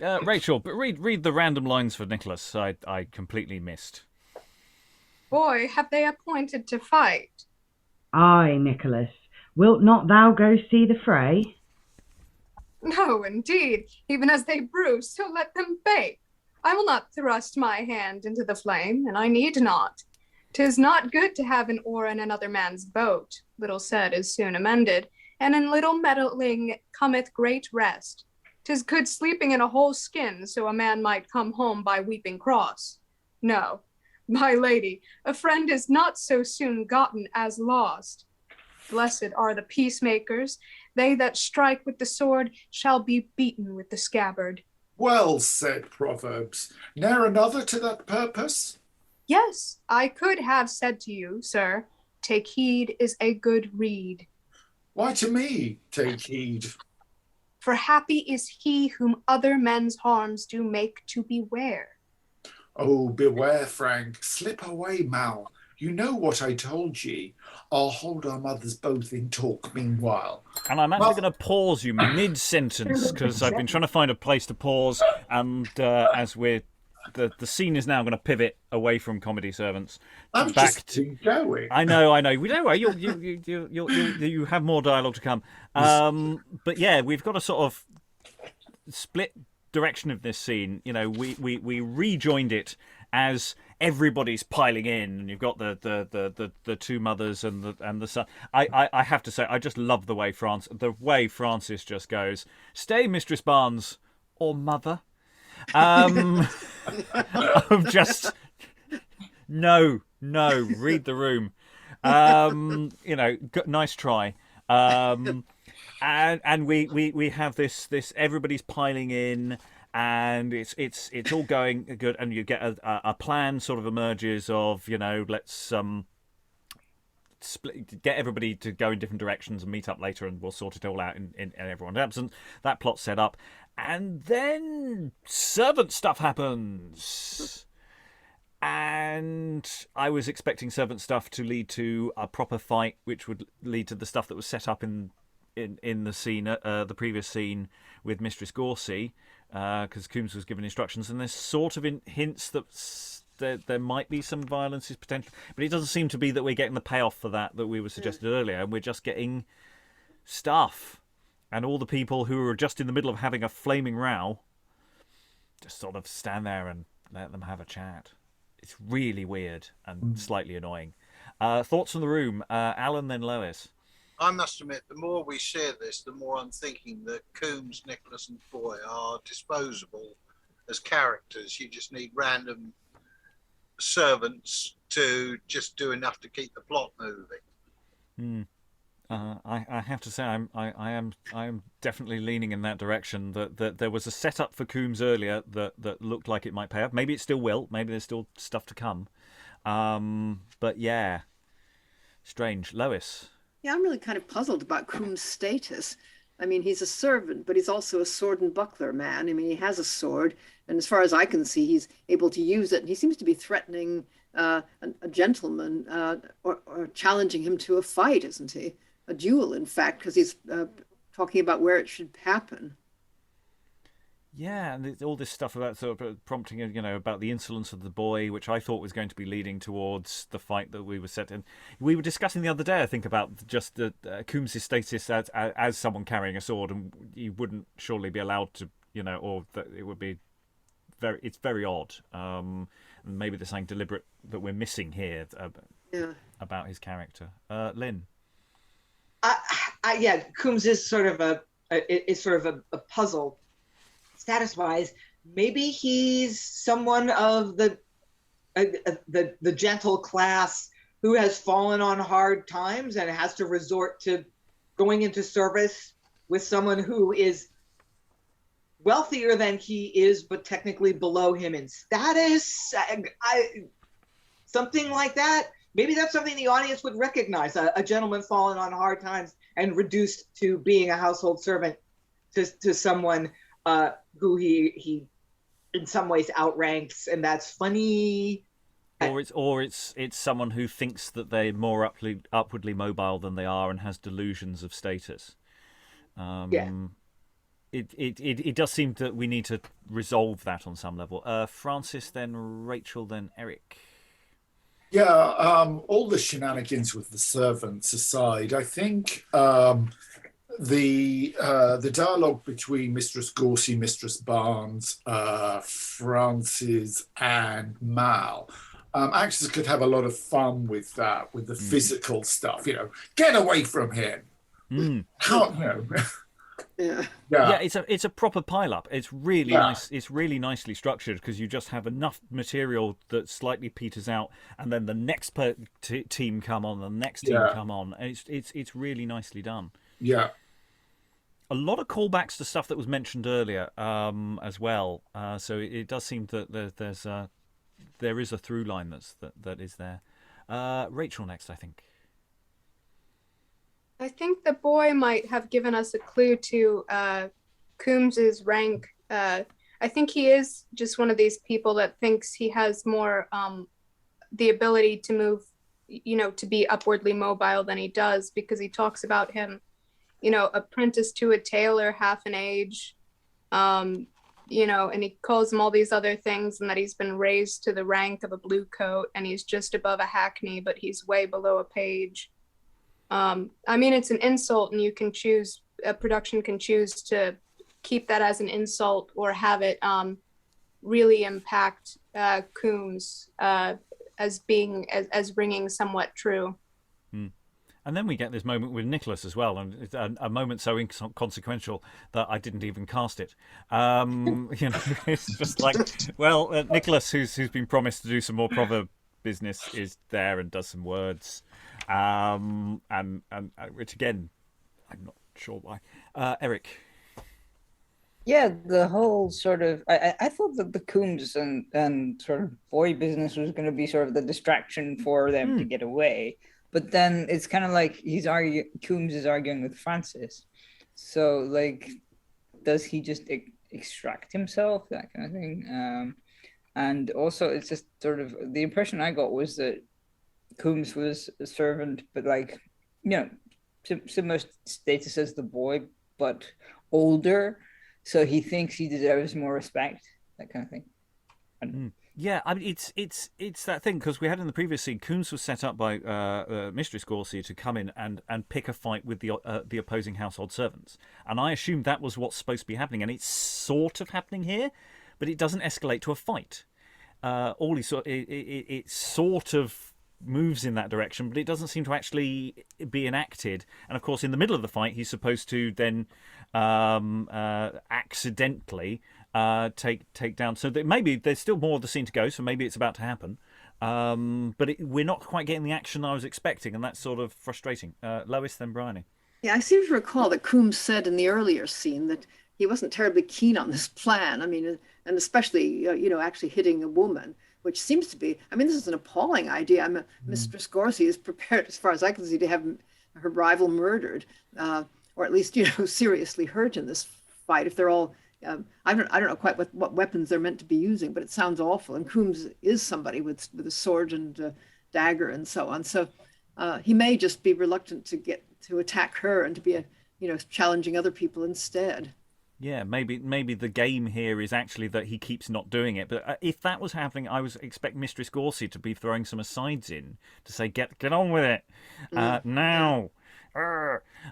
Rachael, but read the random lines for Nicholas. I completely missed. Boy, have they appointed to fight. Aye, Nicholas, wilt not thou go see the fray? No, indeed, even as they brew, so let them bake. I will not thrust my hand into the flame, and I need not. 'Tis not good to have an oar in another man's boat. Little said is soon amended, and in little meddling cometh great rest. 'Tis good sleeping in a whole skin, so a man might come home by weeping cross. No, my lady, a friend is not so soon gotten as lost. Blessed are the peacemakers. They that strike with the sword shall be beaten with the scabbard. Well said, Proverbs. Ne'er another to that purpose? Yes, I could have said to you, sir, take heed is a good rede. Why to me take heed? For happy is he whom other men's harms do make to beware. Oh, beware, Frank. Slip away, Mal. You know what I told ye. I'll hold our mothers both in talk meanwhile. And I'm actually going to pause you mid-sentence, because I've been trying to find a place to pause, and as we're... The scene is now going to pivot away from comedy servants back to going. I know. We don't worry. You have more dialogue to come. But yeah, we've got a sort of split direction of this scene. You know, we rejoined it as everybody's piling in, and you've got the two mothers and the son. I have to say, I just love the way Francis just goes, "Stay, Mistress Barnes," or "Mother." I'm just no, read the room. Nice try. And we have this everybody's piling in, and it's all going good, and you get a plan sort of emerges of, let's get everybody to go in different directions and meet up later, and we'll sort it all out in everyone's absence. That plot's set up. And then servant stuff happens. And I was expecting servant stuff to lead to a proper fight, which would lead to the stuff that was set up in the scene, the previous scene with Mistress Goursey, because Coomes was given instructions, and there's sort of hints that there might be some violence is potential, but it doesn't seem to be that we're getting the payoff for that we were suggested earlier, and we're just getting stuff. And all the people who are just in the middle of having a flaming row just sort of stand there and let them have a chat. It's really weird and slightly annoying. Thoughts from the room? Alan, then Lois. I must admit, the more we share this, the more I'm thinking that Coomes, Nicholas and Foy are disposable as characters. You just need random servants to just do enough to keep the plot moving. I have to say I am definitely leaning in that direction. That there was a setup for Coomes earlier that looked like it might pay off. Maybe it still will. Maybe there's still stuff to come. But yeah, strange. Lois. Yeah, I'm really kind of puzzled about Coomes' status. I mean, he's a servant, but he's also a sword and buckler man. I mean, he has a sword, and as far as I can see, he's able to use it. And he seems to be threatening a gentleman or challenging him to a fight, isn't he? A duel, in fact, because he's talking about where it should happen. Yeah, and all this stuff about sort of prompting, about the insolence of the boy, which I thought was going to be leading towards the fight that we were set in. We were discussing the other day, I think, about just the Coomes' status as someone carrying a sword, and you wouldn't surely be allowed to, or that it would be it's very odd. And maybe there's something deliberate that we're missing here about his character. Lynn. Yeah, Coomes is sort of a puzzle. Status-wise, maybe he's someone of the gentle class who has fallen on hard times and has to resort to going into service with someone who is wealthier than he is, but technically below him in status. Something like that. Maybe that's something the audience would recognize, a gentleman fallen on hard times and reduced to being a household servant to someone who he in some ways outranks, and that's funny. Or it's someone who thinks that they're more upwardly mobile than they are and has delusions of status. It does seem that we need to resolve that on some level. Francis, then Rachael, then Eric. Yeah, all the shenanigans with the servants aside, I think the dialogue between Mistress Goursey, Mistress Barnes, Francis, and Mal, actors could have a lot of fun with that, with the physical stuff. Get away from him. How, Yeah, it's a proper pile up. It's really nice. It's really nicely structured because you just have enough material that slightly peters out, and then the next team come on, the next team come on. And it's really nicely done. Yeah. A lot of callbacks to stuff that was mentioned earlier, as well. So it does seem that there is a through line that is there. Rachael next, I think. I think the boy might have given us a clue to Coombs's rank. I think he is just one of these people that thinks he has more the ability to move, to be upwardly mobile than he does, because he talks about him, apprentice to a tailor, half an age, and he calls him all these other things, and that he's been raised to the rank of a blue coat, and he's just above a hackney, but he's way below a page. It's an insult, and a production can choose to keep that as an insult or have it really impact Coomes as ringing somewhat true. And then we get this moment with Nicholas as well, and it's a moment so inconsequential that I didn't even cast it. It's just like, Nicholas, who's been promised to do some more proverb business, is there and does some words. And which again, I'm not sure why. Eric. Yeah, the whole sort of I thought that the Coomes and sort of boy business was going to be sort of the distraction for them to get away, but then it's kind of like Coomes is arguing with Francis, so like, does he just extract himself, that kind of thing? And also it's just sort of the impression I got was that Coomes was a servant, but similar status as the boy, but older. So he thinks he deserves more respect, that kind of thing. Yeah, it's that thing, because we had in the previous scene, Coomes was set up by Mistress Goursey to come in and pick a fight with the opposing household servants, and I assumed that was what's supposed to be happening, and it's sort of happening here, but it doesn't escalate to a fight. It sort of moves in that direction, but it doesn't seem to actually be enacted. And of course, in the middle of the fight, he's supposed to then accidentally take down. So maybe there's still more of the scene to go. So maybe it's about to happen. But we're not quite getting the action I was expecting, and that's sort of frustrating. Lois, then Briony. Yeah, I seem to recall that Coomes said in the earlier scene that he wasn't terribly keen on this plan. I mean, and especially, actually hitting a woman, which seems to be, I mean, this is an appalling idea. Mistress Goursey is prepared, as far as I can see, to have her rival murdered, or at least, seriously hurt in this fight. If they're all, I don't know quite what weapons they're meant to be using, but it sounds awful. And Coomes is somebody with a sword and dagger and so on. So he may just be reluctant to attack her and to be challenging other people instead. Yeah, maybe the game here is actually that he keeps not doing it. But if that was happening, I was expect Mistress Goursey to be throwing some asides in to say, get on with it now.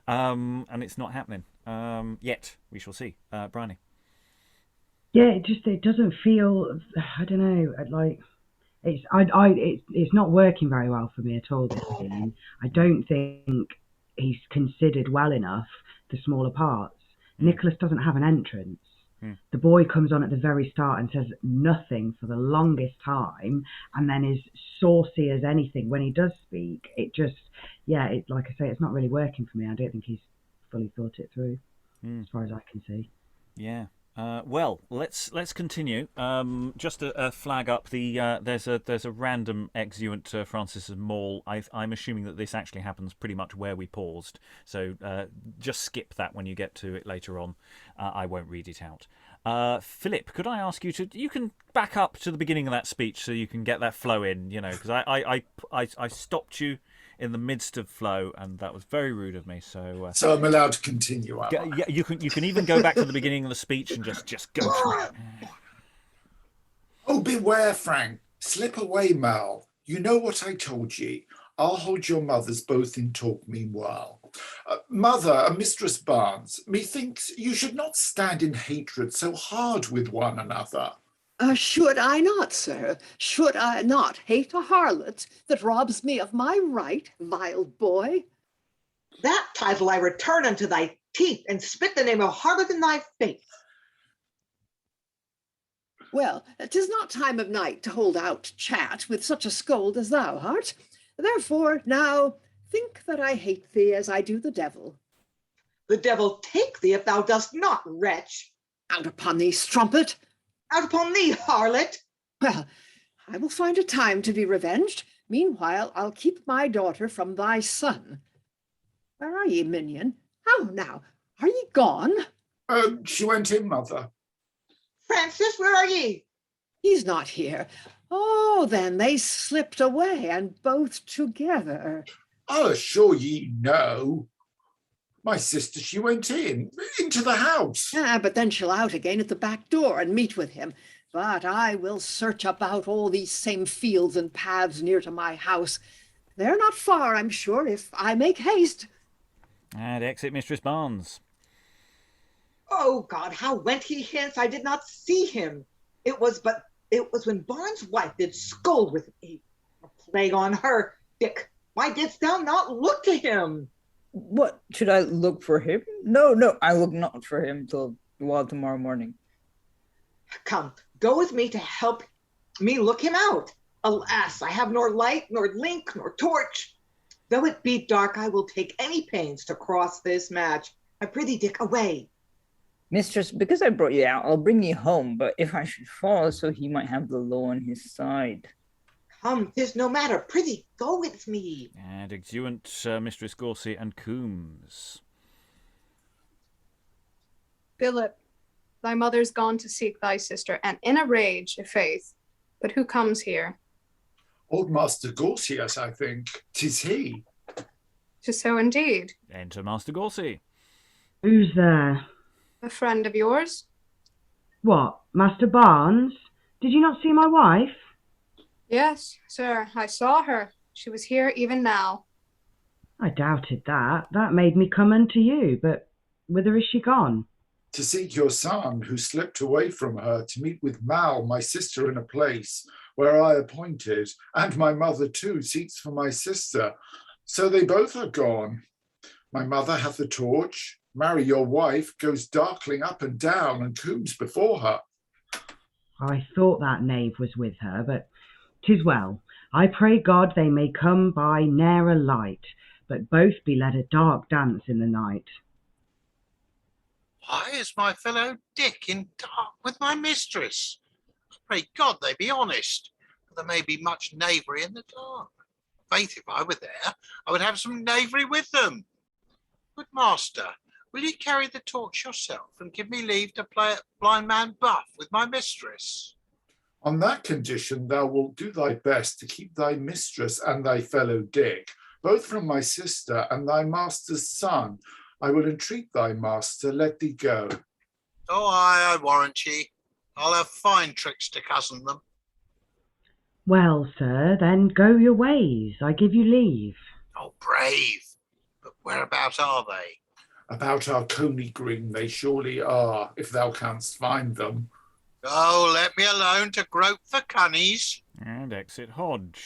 And it's not happening yet. We shall see. Briony. Yeah, it doesn't feel. I don't know. Like it's not working very well for me at all. This scene. I don't think he's considered well enough the smaller parts. Nicholas doesn't have an entrance. The boy comes on at the very start and says nothing for the longest time, and then is saucy as anything when he does speak. It just, like I say, it's not really working for me. I don't think he's fully thought it through, as far as I can see. Yeah. Well, let's continue. Just a flag up. There's a random exeunt Francis' Mall. I'm assuming that this actually happens pretty much where we paused. So just skip that when you get to it later on. I won't read it out. Philip, could I ask you you can back up to the beginning of that speech so you can get that flow in, because I stopped you in the midst of flow, and that was very rude of me. So I'm allowed to continue. Yeah, you can even go back to the beginning of the speech and just go through it. Oh, beware, Frank. Slip away, Mal. You know what I told ye. I'll hold your mothers both in talk meanwhile. Mother, Mistress Barnes, methinks you should not stand in hatred so hard with one another. Should I not, sir? Should I not hate a harlot that robs me of my right, vile boy? That title I return unto thy teeth, and spit the name of harlot in thy face. Well, 'tis not time of night to hold out chat with such a scold as thou art. Therefore, now, think that I hate thee as I do the devil. The devil take thee if thou dost not, wretch. Out upon thee, strumpet. Out upon thee, harlot. Well, I will find a time to be revenged. Meanwhile, I'll keep my daughter from thy son. Where are ye, minion? How now? Are ye gone? She went in, mother. Francis, where are ye? He's not here. Oh, then they slipped away, and both together. I'll assure ye no. My sister, she went into the house. But then she'll out again at the back door and meet with him. But I will search about all these same fields and paths near to my house. They're not far, I'm sure, if I make haste. And exit Mistress Barnes. Oh God, how went he hence? I did not see him. It was when Barnes' wife did scold with me. A plague on her, Dick. Why didst thou not look to him? What, should I look for him? No, I look not for him till tomorrow morning. Come, go with me to help me look him out. Alas, I have nor light, nor link, nor torch. Though it be dark, I will take any pains to cross this match. I prithee, Dick, away. Mistress, because I brought you out, I'll bring you home, but if I should fall, so he might have the law on his side. Come, 'tis no matter. Prithee, go with me. And exeunt Mistress Goursey and Coomes. Phillip, thy mother's gone to seek thy sister, and in a rage, i' faith. But who comes here? Old Master Goursey, I think. 'Tis he. 'Tis so indeed. Enter Master Goursey. Who's there? A friend of yours? What, Master Barnes? Did you not see my wife? Yes, sir, I saw her. She was here even now. I doubted that. That made me come unto you, but whither is she gone? To seek your son, who slipped away from her, to meet with Mal, my sister, in a place where I appointed, and my mother too seeks for my sister. So they both are gone. My mother hath the torch. Mary, your wife, goes darkling up and down, and Coomes before her. I thought that knave was with her, but 'tis well. I pray God they may come by ne'er a light, but both be led a dark dance in the night. Why is my fellow Dick in dark with my mistress? I pray God they be honest, for there may be much knavery in the dark. Faith, if I were there, I would have some knavery with them. Good master, will you carry the torch yourself and give me leave to play at blind man buff with my mistress? On that condition, thou wilt do thy best to keep thy mistress and thy fellow Dick, both from my sister and thy master's son. I will entreat thy master, let thee go. Oh, I warrant ye. I'll have fine tricks to cozen them. Well, sir, then go your ways. I give you leave. Oh, brave. But whereabouts are they? About our Coney Green they surely are, if thou canst find them. Oh, let me alone to grope for cunnies. And exit Hodge.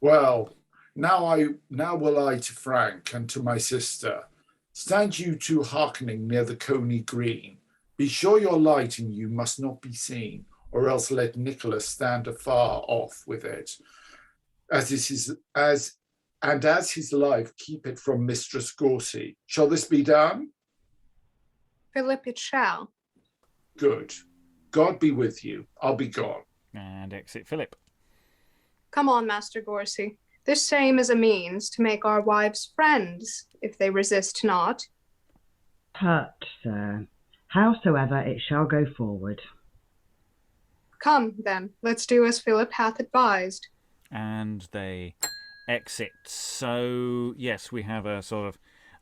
Well, now will I to Frank and to my sister. Stand you two hearkening near the Coney Green. Be sure your light in you must not be seen, or else let Nicholas stand afar off with it. As his life keep it from Mistress Goursey. Shall this be done? Phillip, it shall. Good. God be with you. I'll be gone. And exit Phillip. Come on, Master Goursey. This same is a means to make our wives friends, if they resist not. Tut, sir. Howsoever it shall go forward. Come, then, let's do as Phillip hath advised. And they exit. So, yes, we have a sort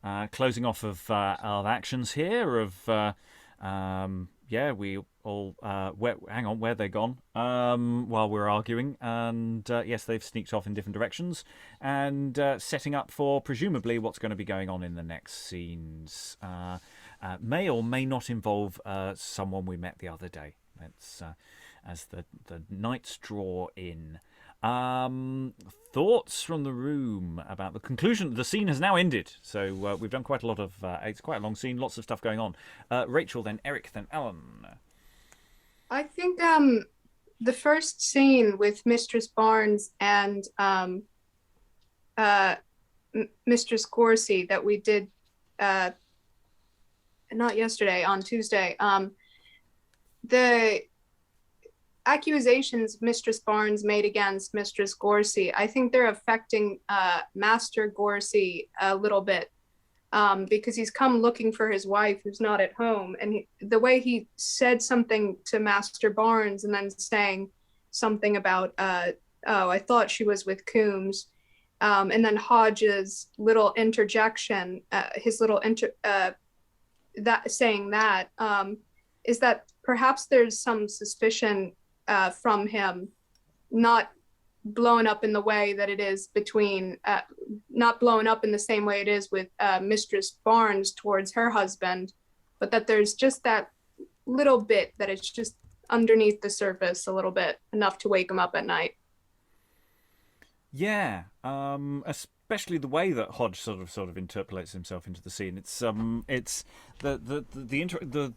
of closing off of actions here of... we all hang on, where they gone while we're arguing, and yes, they've sneaked off in different directions and setting up for presumably what's going to be going on in the next scenes. May or may not involve someone we met the other day. That's as the nights draw in. Thoughts from the room about the conclusion. The scene has now ended, so we've done quite a lot of. It's quite a long scene, lots of stuff going on. Rachael, then Eric, then Alan. I think the first scene with Mistress Barnes and Mistress Goursey that we did not yesterday, on Tuesday, the accusations Mistress Barnes made against Mistress Goursey, I think they're affecting Master Goursey a little bit, because he's come looking for his wife who's not at home, and the way he said something to Master Barnes and then saying something about I thought she was with Coomes, and then Hodge's little interjection, his little saying that is that perhaps there's some suspicion from him, not blown up in the way that it is between, not blown up in the same way it is with Mistress Barnes towards her husband, but that there's just that little bit that it's just underneath the surface a little bit, enough to wake him up at night. Yeah, especially the way that Hodge sort of interpolates himself into the scene. It's the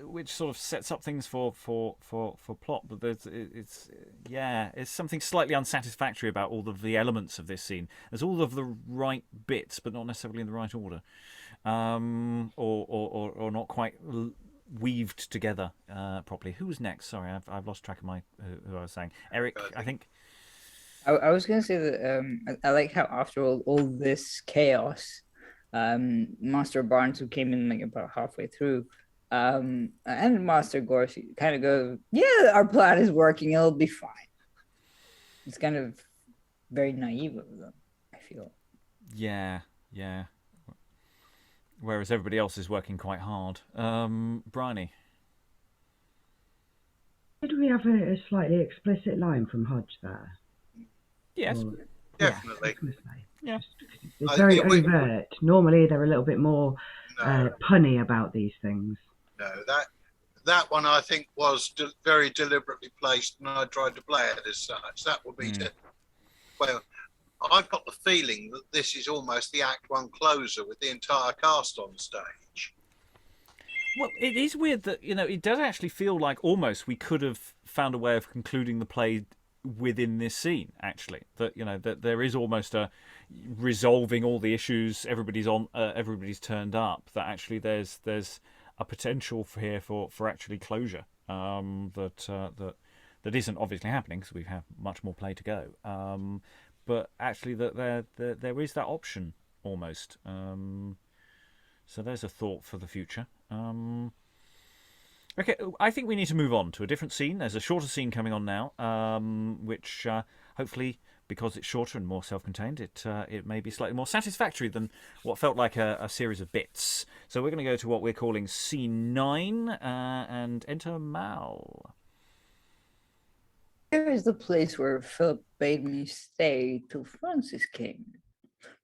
which sort of sets up things for plot, but it's something slightly unsatisfactory about all of the elements of this scene. There's all of the right bits, but not necessarily in the right order, or not quite weaved together properly. Who's next? Sorry, I've lost track of who I was saying. Eric, I think. I was going to say that I like how after all this chaos, Master Barnes, who came in like about halfway through, and Master Goursey kind of go, yeah, our plan is working, it'll be fine. It's kind of very naive of them, I feel. Yeah. Whereas everybody else is working quite hard. Briony. Did we have a slightly explicit line from Hodge there? Yes. Definitely. Yeah. It's very overt. Normally they're a little bit more punny about these things. No, that one I think was very deliberately placed, and I tried to play it as such. That would be well, I've got the feeling that this is almost the Act 1 closer with the entire cast on stage. Well, it is weird that, it does actually feel like almost we could have found a way of concluding the play within this scene, actually, that that there is almost a resolving all the issues. Everybody's turned up. That actually there's a potential for actually closure that isn't obviously happening because we have much more play to go. But actually that there is that option almost. So there's a thought for the future. Okay, I think we need to move on to a different scene. There's a shorter scene coming on now, which hopefully, because it's shorter and more self-contained, it may be slightly more satisfactory than what felt like a series of bits. So we're going to go to what we're calling Scene 9 and enter Mal. Here is the place where Phillip bade me stay till Francis came.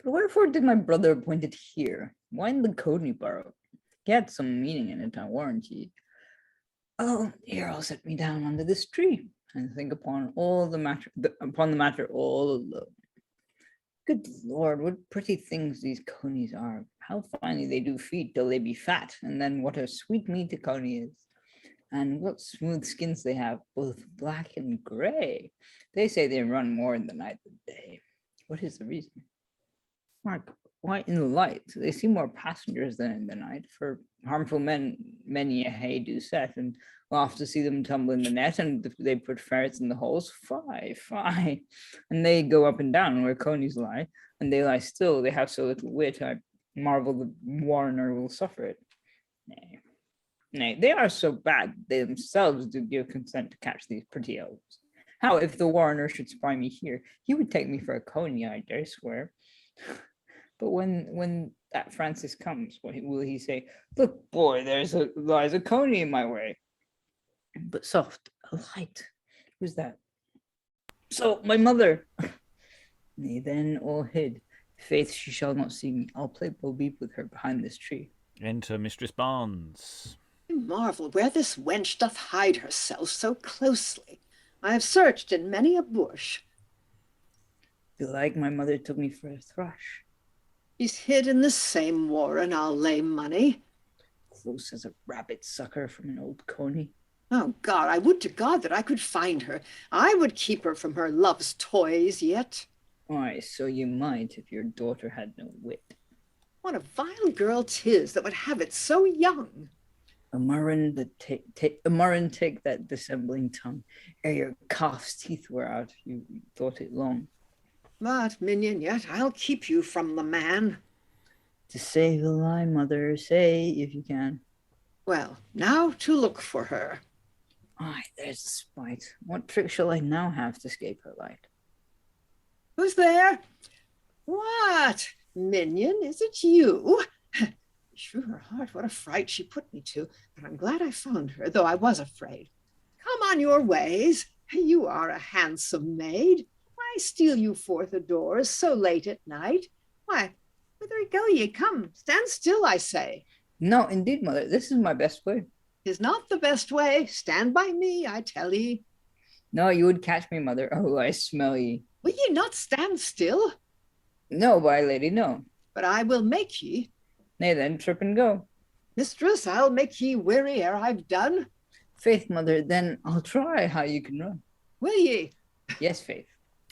But wherefore did my brother appoint it here? Why in the Coney borough? He had some meaning in it, I warrant ye. Oh, here I'll set me down under this tree and think upon the matter all alone. Good Lord, what pretty things these conies are! How finely they do feed till they be fat, and then what a sweet meat a coney is! And what smooth skins they have, both black and grey. They say they run more in the night than day. What is the reason? Mark, why in the light they see more passengers than in the night, for harmful men many a hay do set, and we'll oft to see them tumble in the net, and they put ferrets in the holes, fie, and they go up and down where conies lie, and they lie still, they have so little wit, I marvel the warrener will suffer it. Nay, they are so bad they themselves do give consent to catch these pretty elves. How if the warrener should spy me here, he would take me for a coney, I dare swear. But when that Francis comes, will he say, "Look, boy, lies a coney in my way"? But soft, a light. Who's that? So my mother. Nay, then all hid. Faith, she shall not see me. I'll play Bo Peep with her behind this tree. Enter Mistress Barnes. I marvel where this wench doth hide herself so closely. I have searched in many a bush. Belike my mother took me for a thrush. She's hid in the same warren, I'll lay money. Close as a rabbit sucker from an old coney. Oh, God, I would to God that I could find her. I would keep her from her love's toys yet. Why, so you might if your daughter had no wit. What a vile girl 'tis that would have it so young. A murrain take that dissembling tongue. Ere your calf's teeth were out, you thought it long. But, minion, yet I'll keep you from the man. To save a lie, mother, say if you can. Well, now to look for her. Aye, there's the spite. What trick shall I now have to escape her light? Who's there? What? Minion, is it you? Shrew her heart, what a fright she put me to. But I'm glad I found her, though I was afraid. Come on your ways. You are a handsome maid. Why steal you forth a doors so late at night? Why, whither go ye? Come, stand still, I say. No, indeed, mother, this is my best way. 'Tis not the best way. Stand by me, I tell ye. No, you would catch me, mother. Oh, I smell ye. Will ye not stand still? No, by lady, no. But I will make ye. Nay, then, trip and go. Mistress, I'll make ye weary ere I've done. Faith, mother, then I'll try how you can run. Will ye? Yes, Faith.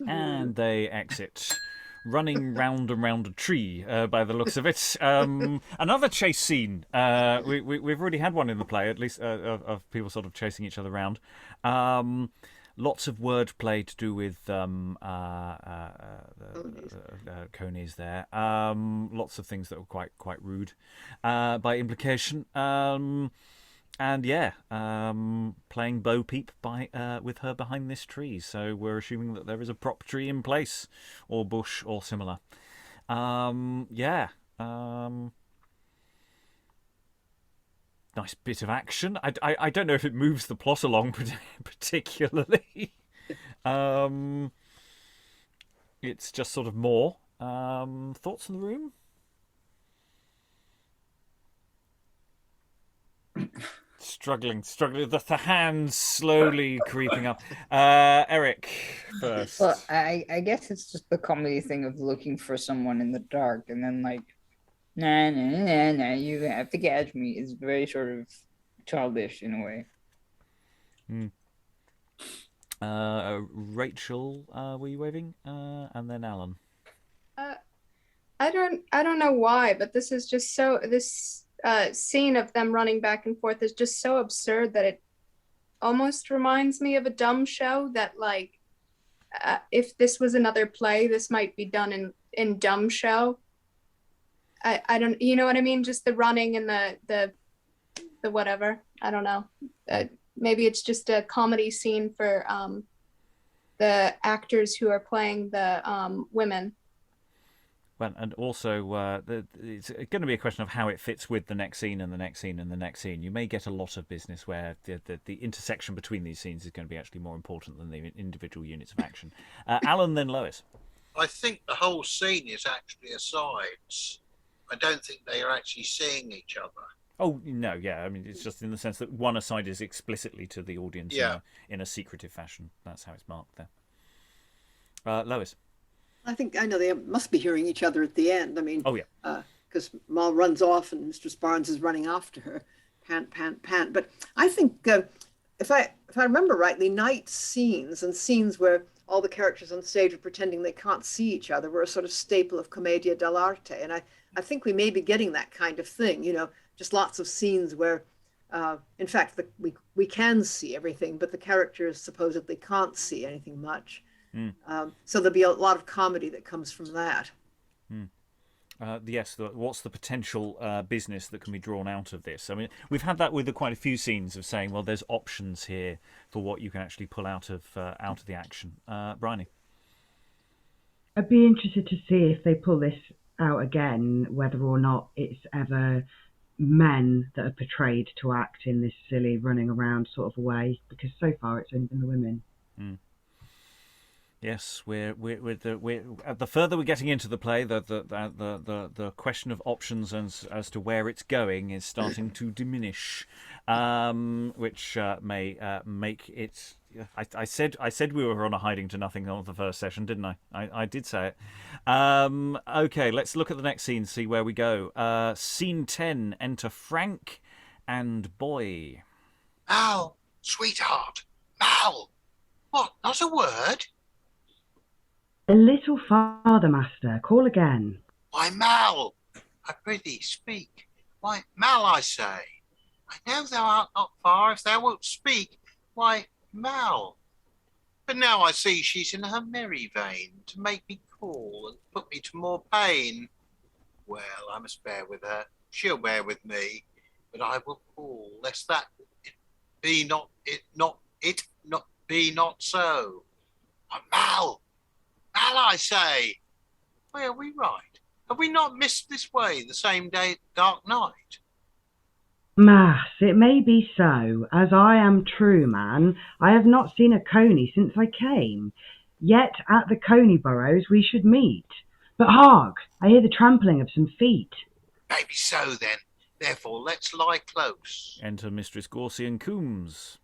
And they exit, running round and round a tree by the looks of it. Another chase scene. We've already had one in the play, at least, of people sort of chasing each other around. Lots of wordplay to do with conies there. Lots of things that were quite rude by implication. And yeah, playing Bo Peep with her behind this tree. So we're assuming that there is a prop tree in place, or bush, or similar. Yeah. Nice bit of action. I don't know if it moves the plot along particularly. It's just sort of more. Thoughts in the room? Struggling. The hands slowly creeping up. Eric first. Well, I guess it's just the comedy thing of looking for someone in the dark and then like, nah, you have to catch me. It's very sort of childish in a way. Rachael, were you waving? And then Alan. I don't know why, but this is just so, this scene of them running back and forth is just so absurd that it almost reminds me of a dumb show that, like, if this was another play, this might be done in dumb show. I don't, you know what I mean? Just the running and the whatever. I don't know. Maybe it's just a comedy scene for the actors who are playing the women. Well, and also, it's going to be a question of how it fits with the next scene and the next scene and the next scene. You may get a lot of business where the intersection between these scenes is going to be actually more important than the individual units of action. Alan, then Lois. I think the whole scene is actually asides. I don't think they are actually seeing each other. Oh, no, yeah. I mean, it's just in the sense that one aside is explicitly to the audience in a secretive fashion. That's how it's marked there. Lois. I know they must be hearing each other at the end. I mean, oh yeah, because Moll runs off and Mistress Barnes is running after her, pant, pant, pant. But I think if I remember rightly, night scenes and scenes where all the characters on stage are pretending they can't see each other were a sort of staple of commedia dell'arte, and I think we may be getting that kind of thing. You know, just lots of scenes where, in fact, we can see everything, but the characters supposedly can't see anything much. So there'll be a lot of comedy that comes from that. Yes, what's the potential business that can be drawn out of this? I mean, we've had that with quite a few scenes of saying, well, there's options here for what you can actually pull out of the action. Briony? I'd be interested to see if they pull this out again, whether or not it's ever men that are portrayed to act in this silly running around sort of way, because so far it's only been the women. Yes, we're the further we're getting into the play, the question of options as to where it's going is starting to diminish, which may make it. I said we were on a hiding to nothing on the first session, didn't I? I did say it. Okay, let's look at the next scene, see where we go. Scene 10. Enter Frank and Boy. Mal, sweetheart, Mal. What? Not a word? A little farther, master. Call again. Why, Mal, I prithee speak. Why, Mal, I say. I know thou art not far, if thou wilt speak. Why, Mal. But now I see she's in her merry vein, to make me call and put me to more pain. Well, I must bear with her, she'll bear with me, but I will call, lest that it be not so. Why, Mal. Mal, I say, why are we right? Have we not missed this way the same day, dark night? Mass, it may be so. As I am true man, I have not seen a coney since I came. Yet at the coney burrows we should meet. But hark, I hear the trampling of some feet. Maybe so then. Therefore, let's lie close. Enter Mistress Goursey and Coomes.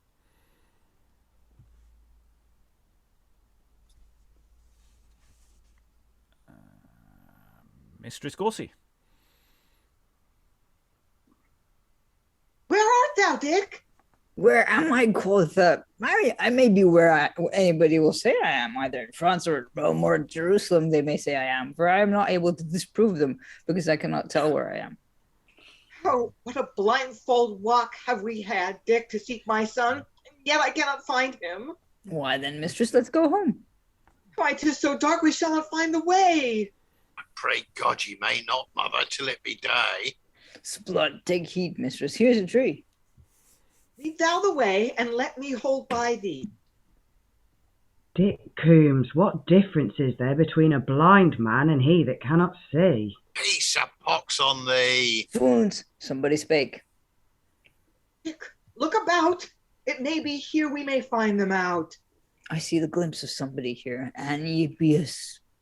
Mistress Goursey. Where art thou, Dick? Where am I, quotha? I may be where anybody will say I am, either in France or Rome or Jerusalem, they may say I am, for I am not able to disprove them, because I cannot tell where I am. Oh, what a blindfold walk have we had, Dick, to seek my son, and yet I cannot find him. Why then, mistress, let's go home. Why, 'tis so dark we shall not find the way. I pray God ye may not, mother, till it be day. Sblood, take heed, mistress, here's a tree. Lead thou the way, and let me hold by thee. Dick Coomes, what difference is there between a blind man and he that cannot see? Peace a pox on thee. Foons, somebody spake. Dick, look about. It may be here we may find them out. I see the glimpse of somebody here, and ye be a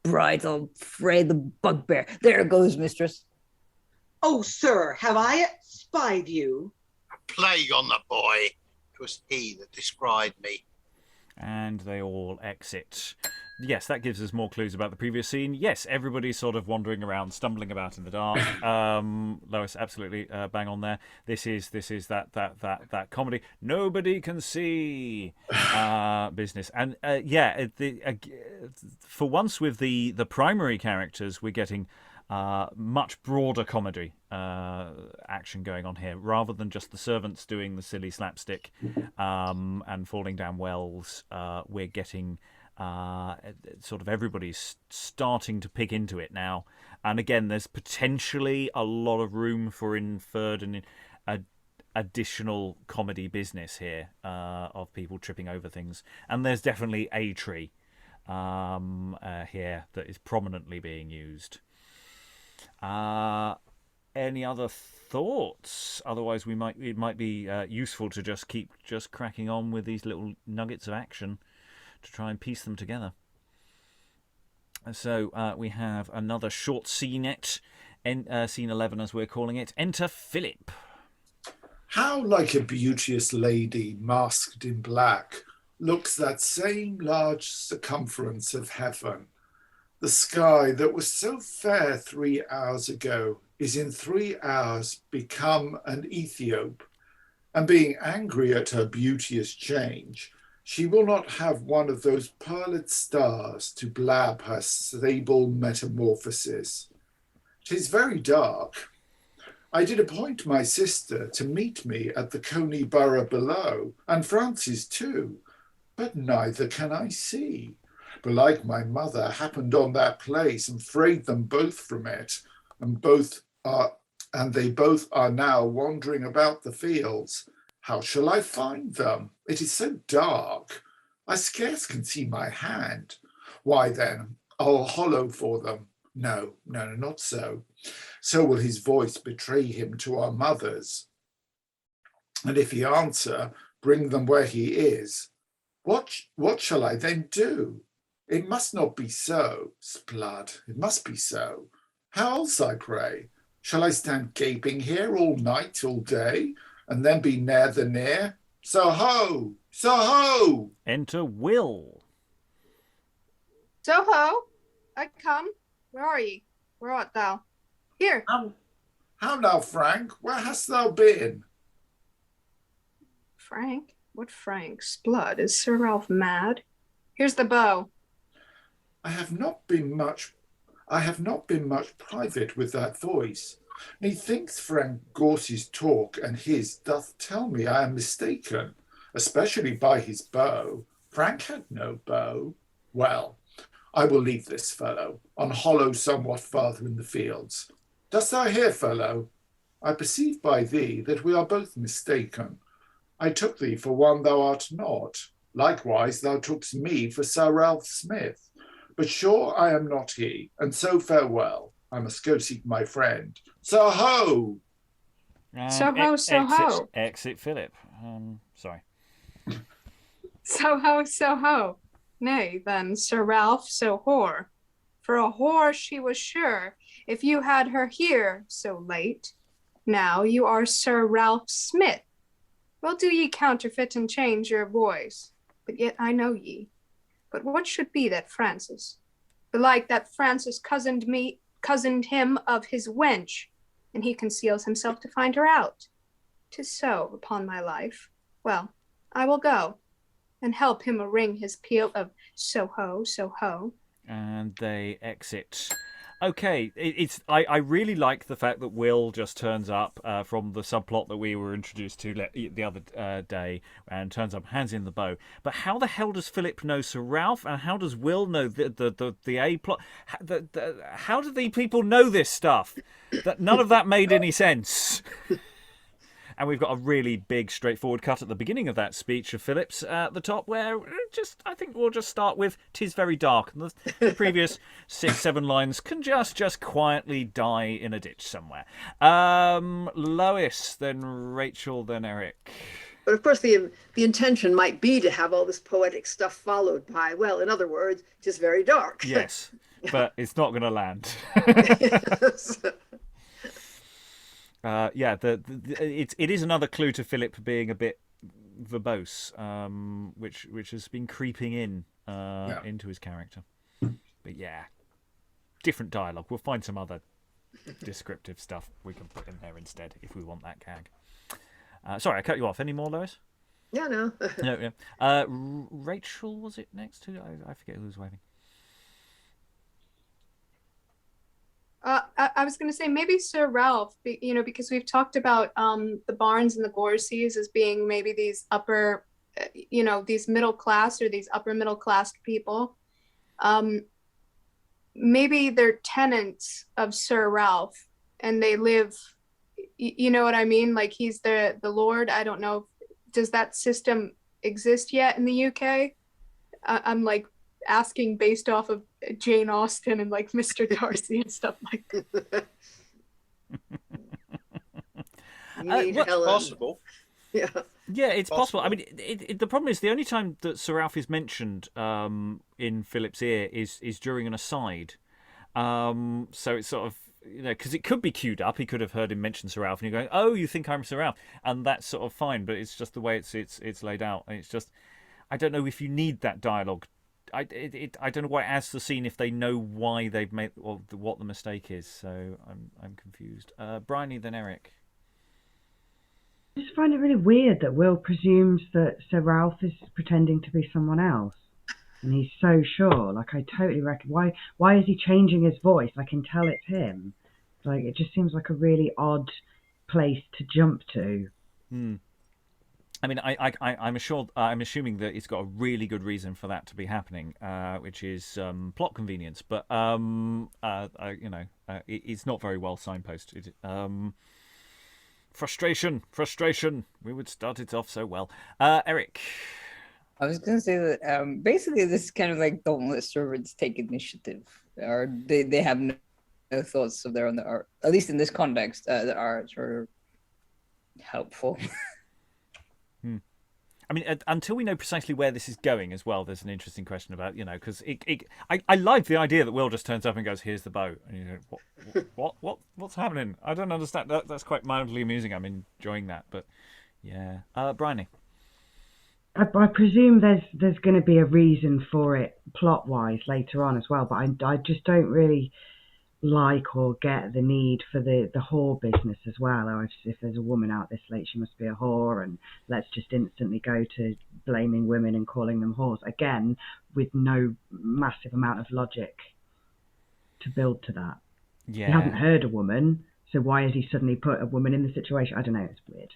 bridal fray the bugbear. There goes, mistress. Oh, sir, have I spied you? A plague on the boy. 'Twas he that descried me. And they all exit. Yes, that gives us more clues about the previous scene. Yes, everybody's sort of wandering around, stumbling about in the dark. Lois, absolutely bang on there. This is that comedy. Nobody can see business. And for once with the primary characters, we're getting much broader comedy action going on here, rather than just the servants doing the silly slapstick and falling down wells. We're getting sort of everybody's starting to pick into it now, and again, there's potentially a lot of room for inferred and additional comedy business here of people tripping over things, and there's definitely a tree here that is prominently being used. Any other thoughts? Otherwise, it might be useful to just keep cracking on with these little nuggets of action to try and piece them together. So we have another short scenette, scene 11 as we're calling it. Enter Phillip. How like a beauteous lady masked in black looks that same large circumference of heaven. The sky that was so fair 3 hours ago is in 3 hours become an Ethiop, and being angry at her beauteous change, she will not have one of those pearled stars to blab her sable metamorphosis. 'Tis very dark. I did appoint my sister to meet me at the Coney Borough below, and Francis too, but neither can I see. Belike my mother happened on that place and frayed them both from it, and they both are now wandering about the fields. How shall I find them? It is so dark. I scarce can see my hand. Why then, I'll hollow for them. No, not so. So will his voice betray him to our mothers. And if he answer, bring them where he is. What shall I then do? It must not be so, 'sblood, it must be so. How else, I pray? Shall I stand gaping here all night, all day, and then be ne'er the near? So ho! So ho! Enter Will. So ho! I come. Where are ye? Where art thou? Here. How now, Frank? Where hast thou been? Frank? What Frank's blood? Is Sir Ralph mad? Here's the bow. I have not been much private with that voice. Methinks Frank Goursey's talk and his doth tell me I am mistaken, especially by his bow. Frank had no bow. Well, I will leave this fellow, on hollow somewhat farther in the fields. Dost thou hear, fellow? I perceive by thee that we are both mistaken. I took thee for one thou art not. Likewise thou tookst me for Sir Ralph Smith. But sure I am not he, and so farewell. I must go seek my friend. So ho! So ho, so ho. Exit Phillip. Sorry. So ho, so ho. Nay, then, Sir Ralph, so whore. For a whore she was sure, if you had her here so late. Now you are Sir Ralph Smith. Well do ye counterfeit and change your voice, but yet I know ye. But what should be that Francis? Belike that Francis cozened him of his wench, and he conceals himself to find her out. 'Tis so, upon my life. Well, I will go, and help him ring his peal of so ho, so ho. And they exit. Okay, I really like the fact that Will just turns up from the subplot that we were introduced to the other day, and turns up, hands in the bow. But how the hell does Phillip know Sir Ralph, and how does Will know the A plot? How do the people know this stuff? That none of that made any sense. And we've got a really big, straightforward cut at the beginning of that speech of Philip's at the top, where I think we'll just start with "'Tis very dark." And the previous 6-7 lines can just quietly die in a ditch somewhere. Lois, then Rachael, then Eric. But of course, the intention might be to have all this poetic stuff followed by, well, in other words, just very dark. Yes, but it's not going to land. Yes. It is another clue to Philip being a bit verbose, which has been creeping in into his character. But yeah, different dialogue. We'll find some other descriptive stuff we can put in there instead if we want that gag. Sorry, I cut you off. Any more, Lois? Yeah, no. No, yeah. Rachael, was it next to? I forget who was waving. I was going to say maybe Sir Ralph, because we've talked about the Barnes and the Gourseys as being maybe these upper, these middle class or these upper middle class people. Maybe they're tenants of Sir Ralph, and they live. You know what I mean? Like he's the lord. I don't know. Does that system exist yet in the UK? I'm like asking based off of Jane Austen and like Mr. Darcy and stuff like that. Possible. Yeah. Yeah, it's possible. I mean, the problem is the only time that Sir Ralph is mentioned in Philip's ear is during an aside. So it's sort of, because it could be queued up. He could have heard him mention Sir Ralph, and you're going, "Oh, you think I'm Sir Ralph," and that's sort of fine. But it's just the way it's laid out, and it's just, I don't know if you need that dialogue. I don't know why it adds to the scene if they know why they've made or what the mistake is. So I'm confused. Briony, then Eric. I just find it really weird that Will presumes that Sir Ralph is pretending to be someone else, and he's so sure. Like, I totally reckon. Why is he changing his voice? I can tell it's him. Like, it just seems like a really odd place to jump to. I mean, I'm assuming that it's got a really good reason for that to be happening, which is plot convenience. But it's not very well signposted. Frustration. We would start it off so well. Eric. I was going to say that basically this is kind of like don't let servants take initiative, or they have no thoughts of their own that are, at least in this context, that are sort of helpful. I mean, until we know precisely where this is going as well, there's an interesting question about, because I like the idea that Will just turns up and goes, "Here's the boat," and you go, what's happening? I don't understand. That's quite mildly amusing. I'm enjoying that, but yeah, Briony. I presume there's going to be a reason for it plot-wise later on as well, but I just don't really like or get the need for the whore business as well. Or if there's a woman out this late, she must be a whore, and let's just instantly go to blaming women and calling them whores again, with no massive amount of logic to build to that. Yeah. He hasn't heard a woman, so why has he suddenly put a woman in the situation? I don't know, it's weird.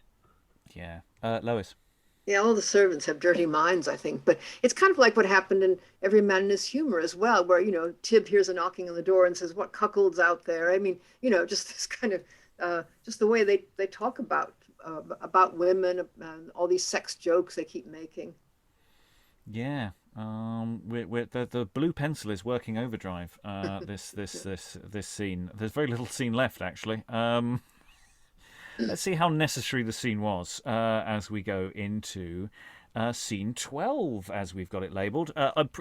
Yeah. Lois. Yeah, all the servants have dirty minds, I think. But it's kind of like what happened in Every Man in His Humor as well, where, Tib hears a knocking on the door and says, "What cuckold's out there?" I mean, just this kind of, just the way they talk about women, all these sex jokes they keep making. Yeah. The blue pencil is working overdrive. This scene. There's very little scene left, actually. Let's see how necessary the scene was as we go into scene 12, as we've got it labelled.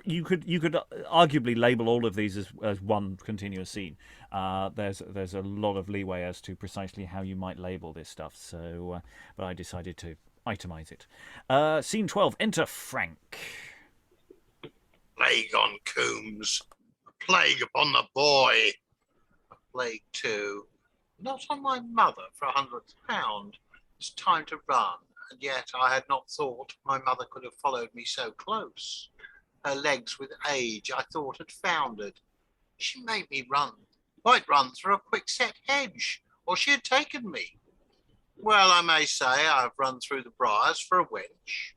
You could arguably label all of these as one continuous scene. There's a lot of leeway as to precisely how you might label this stuff. So, but I decided to itemise it. Scene 12. Enter Frank. Plague on Coomes, a plague upon the boy, a plague too. Not on my mother for £100. It's time to run, and yet I had not thought my mother could have followed me so close. Her legs with age I thought had foundered. She made me run, might run through a quickset hedge, or she had taken me. Well, I may say I have run through the briars for a wench,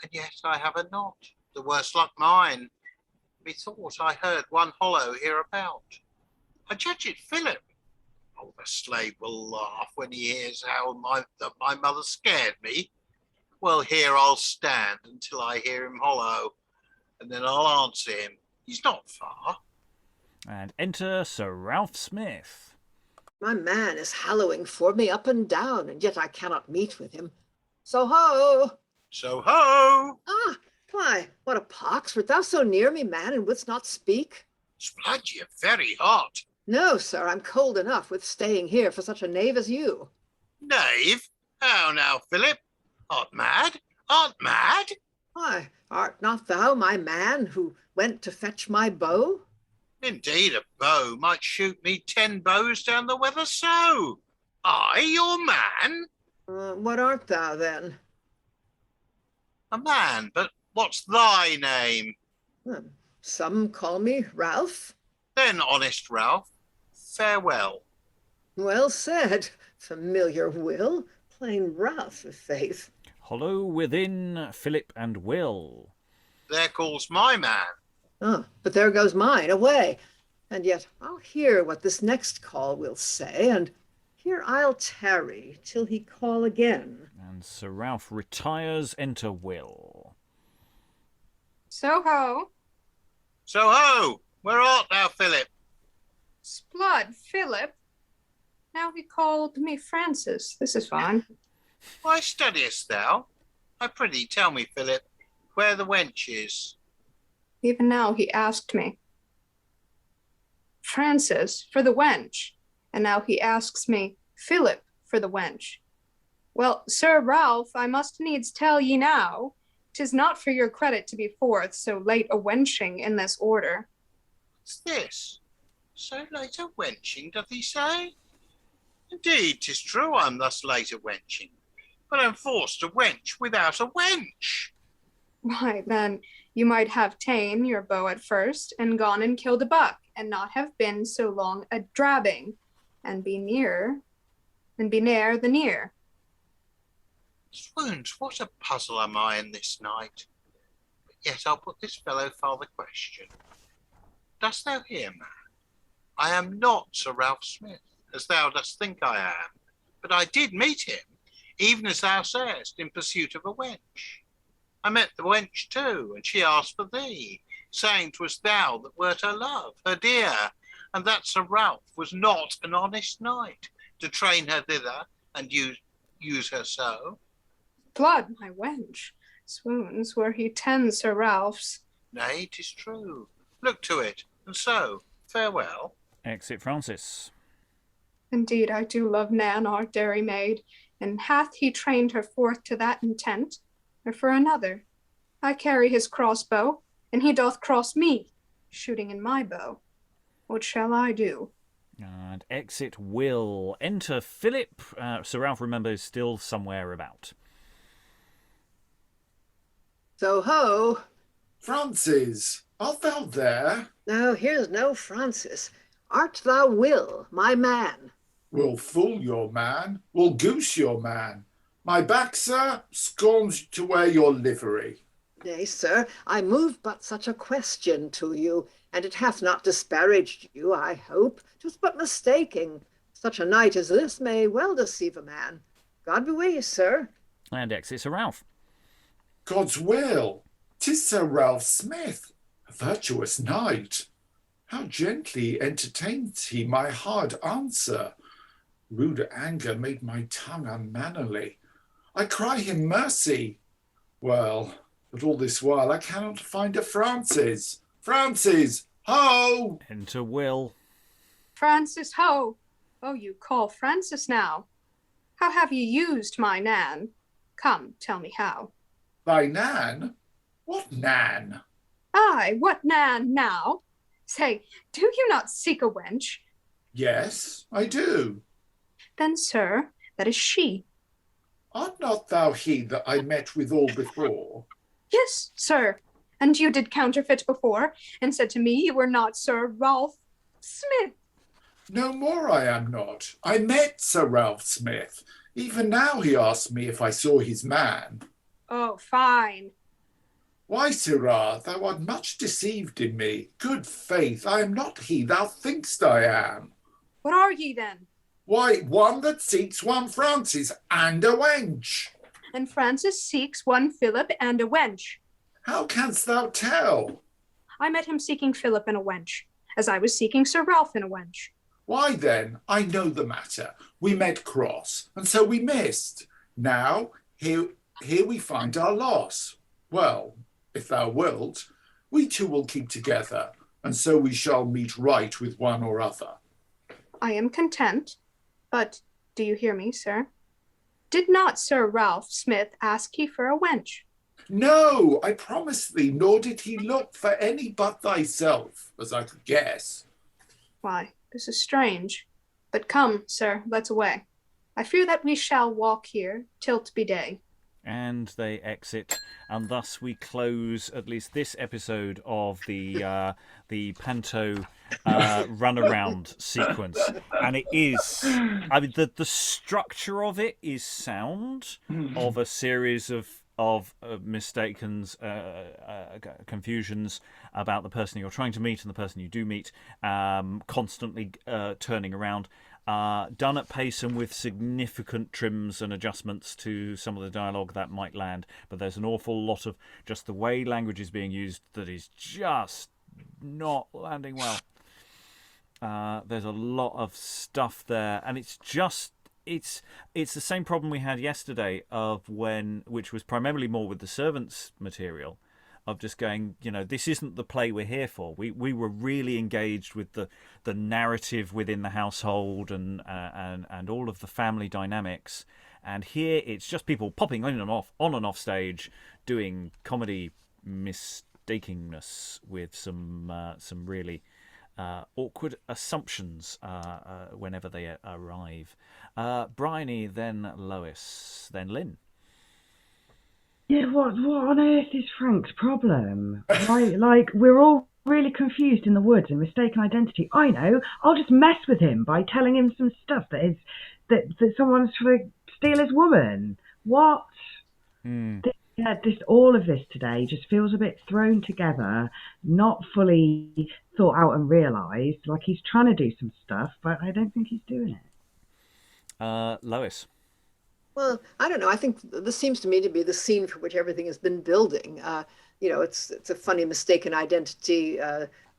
and yet I have a not, the worse luck mine. Methought I heard one hollow hereabout. I judge it Phillip. Oh, the slave will laugh when he hears how my mother scared me. Well, here I'll stand until I hear him hollow, and then I'll answer him. He's not far. And enter Sir Ralph Smith. My man is hallowing for me up and down, and yet I cannot meet with him. So ho! So ho! Ah, why, what a pox! Wert thou so near me, man, and wouldst not speak? Spludge, you're very hot. No, sir, I'm cold enough with staying here for such a knave as you. Knave? How now, Phillip? Art mad? art mad? Why, art not thou my man who went to fetch my bow? Indeed, a bow might shoot me 10 bows down the weather so. I, your man? What art thou then? A man, but what's thy name? Some call me Ralph. Then, honest Ralph, farewell. Well said, familiar Will. Plain Ralph, i' faith. Hollow within Phillip and Will. There calls my man. Oh, but there goes mine, away. And yet I'll hear what this next call will say, and here I'll tarry till he call again. And Sir Ralph retires, enter Will. So ho. So ho, where art thou, Phillip? Splud, Philip. Now he called me Francis. This is fine. Why studiest thou? I prithee tell me, Phillip, where the wench is. Even now he asked me. Francis for the wench. And now he asks me, Philip for the wench. Well, Sir Ralph, I must needs tell ye now, 'tis not for your credit to be forth so late a wenching in this order. What's this? So late a wenching, doth he say? Indeed, 'tis true I'm thus late a wenching, but I'm forced to wench without a wench. Why, then, you might have ta'en your bow at first, and gone and killed a buck, and not have been so long a drabbing, and be nearer the near. Swoons, what a puzzle am I in this night. But yet I'll put this fellow farther question. Dost thou hear, man? I am not Sir Ralph Smith, as thou dost think I am, but I did meet him, even as thou sayest, in pursuit of a wench. I met the wench too, and she asked for thee, saying 'twas thou that wert her love, her dear, and that Sir Ralph was not an honest knight, to train her thither and use her so. Blood, my wench. Swoons, were he 10 Sir Ralphs. Nay, 'tis true. Look to it, and so, farewell. Exit Francis. Indeed, I do love Nan, our dairy maid, and hath he trained her forth to that intent, or for another? I carry his crossbow, and he doth cross me, shooting in my bow. What shall I do? And exit Will. Enter Philip. Sir Ralph, remember, is still somewhere about. So ho. Francis, art thou there? No, here's no Francis. Art thou Will, my man? Will fool your man, will goose your man. My back, sir, scorns to wear your livery. Nay, sir, I move but such a question to you, and it hath not disparaged you, I hope. 'Twas but mistaking. Such a night as this may well deceive a man. God be with you, sir. And exit Sir Ralph. God's will, 'tis Sir Ralph Smith, a virtuous knight. How gently entertains he my hard answer. Rude anger made my tongue unmannerly. I cry him mercy. Well, but all this while I cannot find a Francis. Francis, ho! Enter Will. Francis, ho! Oh, you call Francis now. How have ye used my Nan? Come, tell me how. Thy Nan? What Nan? Aye, what Nan now? Say, do you not seek a wench? Yes, I do. Then, sir, that is she. Art not thou he that I met withal before? Yes, sir. And you did counterfeit before, and said to me you were not Sir Ralph Smith. No more I am not. I met Sir Ralph Smith. Even now he asked me if I saw his man. Oh, fine. Why, sirrah, thou art much deceived in me. Good faith, I am not he thou think'st I am. What are ye then? Why, one that seeks one Francis and a wench. And Francis seeks one Philip and a wench. How canst thou tell? I met him seeking Philip and a wench, as I was seeking Sir Ralph and a wench. Why then, I know the matter. We met cross, and so we missed. Now, here we find our loss. Well, if thou wilt, we two will keep together, and so we shall meet right with one or other. I am content, but do you hear me, sir? Did not Sir Ralph Smith ask ye for a wench? No, I promise thee, nor did he look for any but thyself, as I could guess. Why, this is strange. But come, sir, let's away. I fear that we shall walk here till 't be day. And they exit, and thus we close at least this episode of the Panto runaround sequence. And it is, I mean, the structure of it is sound, of a series of mistaken confusions about the person you're trying to meet and the person you do meet, constantly turning around. Done at pace and with significant trims and adjustments to some of the dialogue that might land, but there's an awful lot of just the way language is being used that is just not landing well. There's a lot of stuff there, and it's the same problem we had yesterday which was primarily more with the servants material, of just going, this isn't the play we're here for. We were really engaged with the narrative within the household and all of the family dynamics, and here it's just people popping on and off stage, doing comedy mistakenness with some really awkward assumptions whenever they arrive. Briony, then Lois, then Lynn. Yeah, what on earth is Frank's problem? Like, we're all really confused in the woods and mistaken identity. I know. I'll just mess with him by telling him some stuff that someone's trying to steal his woman. What? All of this today just feels a bit thrown together, not fully thought out and realised. Like, he's trying to do some stuff, but I don't think he's doing it. Lois. Well, I don't know. I think this seems to me to be the scene for which everything has been building. It's a funny mistaken identity,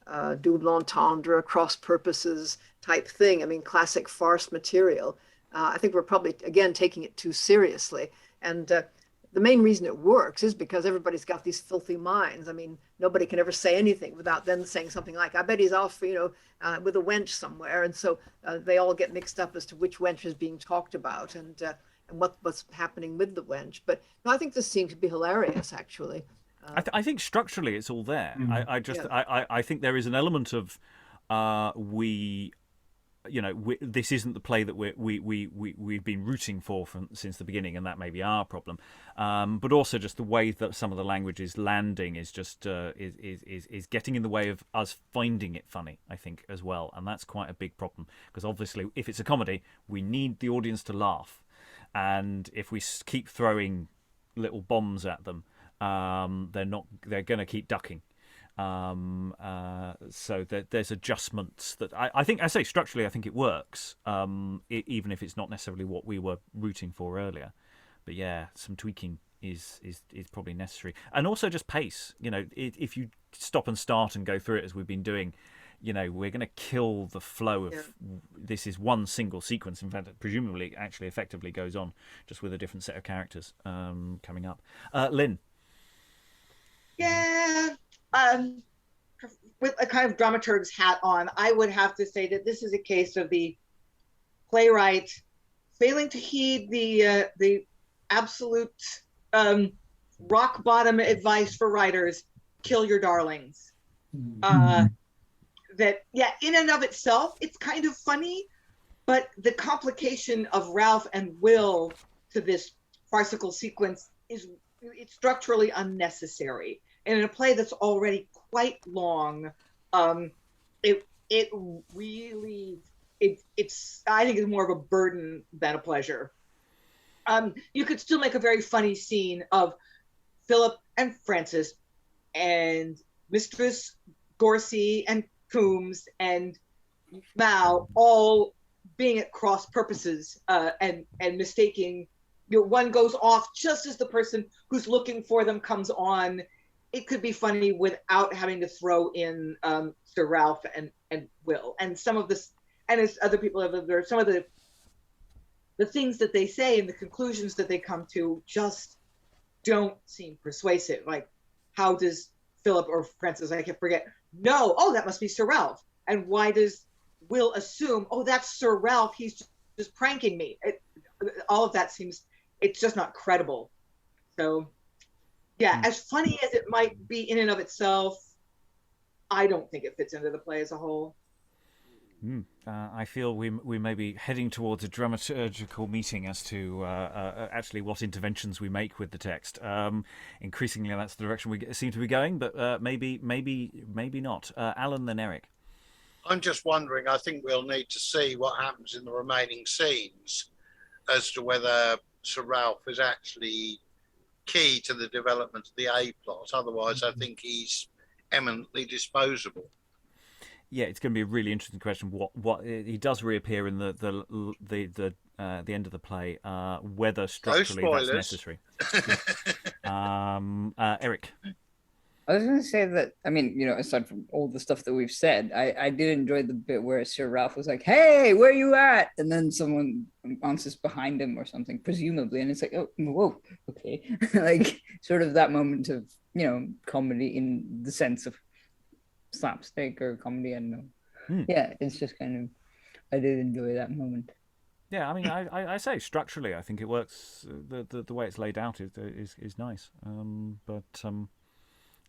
double entendre, cross purposes type thing. I mean, classic farce material. I think we're probably, again, taking it too seriously. And the main reason it works is because everybody's got these filthy minds. I mean, nobody can ever say anything without then saying something like, I bet he's off, with a wench somewhere. And so they all get mixed up as to which wench is being talked about and what's happening with the wench. But no, I think this scene could be hilarious, actually. I think structurally it's all there. I think there is an element of this isn't the play that we've been rooting for since the beginning, and that may be our problem. But also just the way that some of the language is landing is just is getting in the way of us finding it funny, I think, as well, and that's quite a big problem, because obviously if it's a comedy, we need the audience to laugh. And if we keep throwing little bombs at them, they're going to keep ducking. So there's adjustments that I think, I say structurally, I think it works, even if it's not necessarily what we were rooting for earlier. But yeah, some tweaking is probably necessary. And also just pace. If you stop and start and go through it as we've been doing, we're going to kill the flow of this is one single sequence. In fact, presumably actually effectively goes on just with a different set of characters coming up. Lynn. Yeah. With a kind of dramaturg's hat on, I would have to say that this is a case of the playwright failing to heed the absolute rock bottom advice for writers: kill your darlings. That, in and of itself, it's kind of funny, but the complication of Ralph and Will to this farcical sequence it's structurally unnecessary. And in a play that's already quite long, it's I think it's more of a burden than a pleasure. You could still make a very funny scene of Phillip and Frances and Mistress, Goursey and Coomes and Mao all being at cross purposes and mistaking. One goes off just as the person who's looking for them comes on. It could be funny without having to throw in Sir Ralph and Will. And some of this, and as other people have observed, some of the things that they say and the conclusions that they come to just don't seem persuasive. Like, how does Phillip or Frances, I can't forget, know, oh, that must be Sir Ralph? And why does Will assume, oh, that's Sir Ralph, he's just pranking me? All of that seems it's just not credible. So yeah, as funny as it might be in and of itself, I don't think it fits into the play as a whole. I feel we may be heading towards a dramaturgical meeting as to actually what interventions we make with the text. Increasingly, that's the direction we seem to be going, but maybe not. Alan, then Eric. I'm just wondering, I think we'll need to see what happens in the remaining scenes as to whether Sir Ralph is actually key to the development of the A plot. Otherwise, I think he's eminently disposable. Yeah, it's going to be a really interesting question. What he does reappear in the end of the play, whether structurally that's necessary. Eric. I was going to say that, I mean, aside from all the stuff that we've said, I did enjoy the bit where Sir Ralph was like, "Hey, where you at?" And then someone answers behind him or something, presumably, and it's like, "Oh, whoa, okay." Like, sort of that moment of, comedy in the sense of slapstick or comedy, I don't know. Yeah, it's just kind of, I did enjoy that moment. Yeah, I mean, I say structurally, I think it works. The way it's laid out is nice.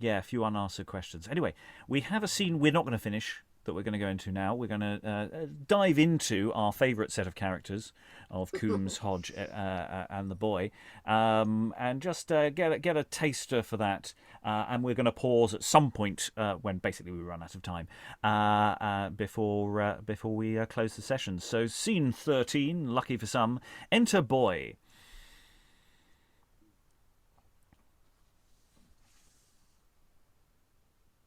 Yeah, a few unanswered questions. Anyway, we have a scene we're not going to finish that we're going to go into now. We're going to dive into our favourite set of characters of Coomes, Hodge, and the boy, and just get a taster for that. And we're going to pause at some point when basically we run out of time before we close the session. So, scene 13, lucky for some, enter boy.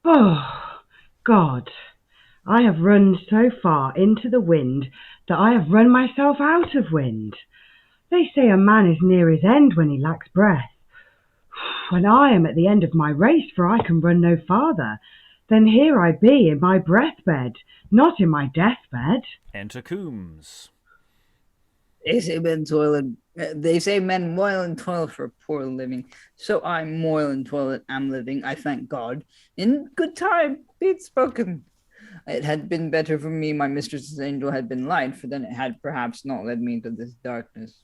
Oh, God, I have run so far into the wind that I have run myself out of wind. They say a man is near his end when he lacks breath. When I am at the end of my race, for I can run no farther, then here I be in my breath-bed, not in my death-bed. Enter Coomes. They say men moil and toil for a poor living. So I moil and toil and am living, I thank God. In good time, be it spoken. It had been better for me my mistress's angel had been light, for then it had perhaps not led me into this darkness.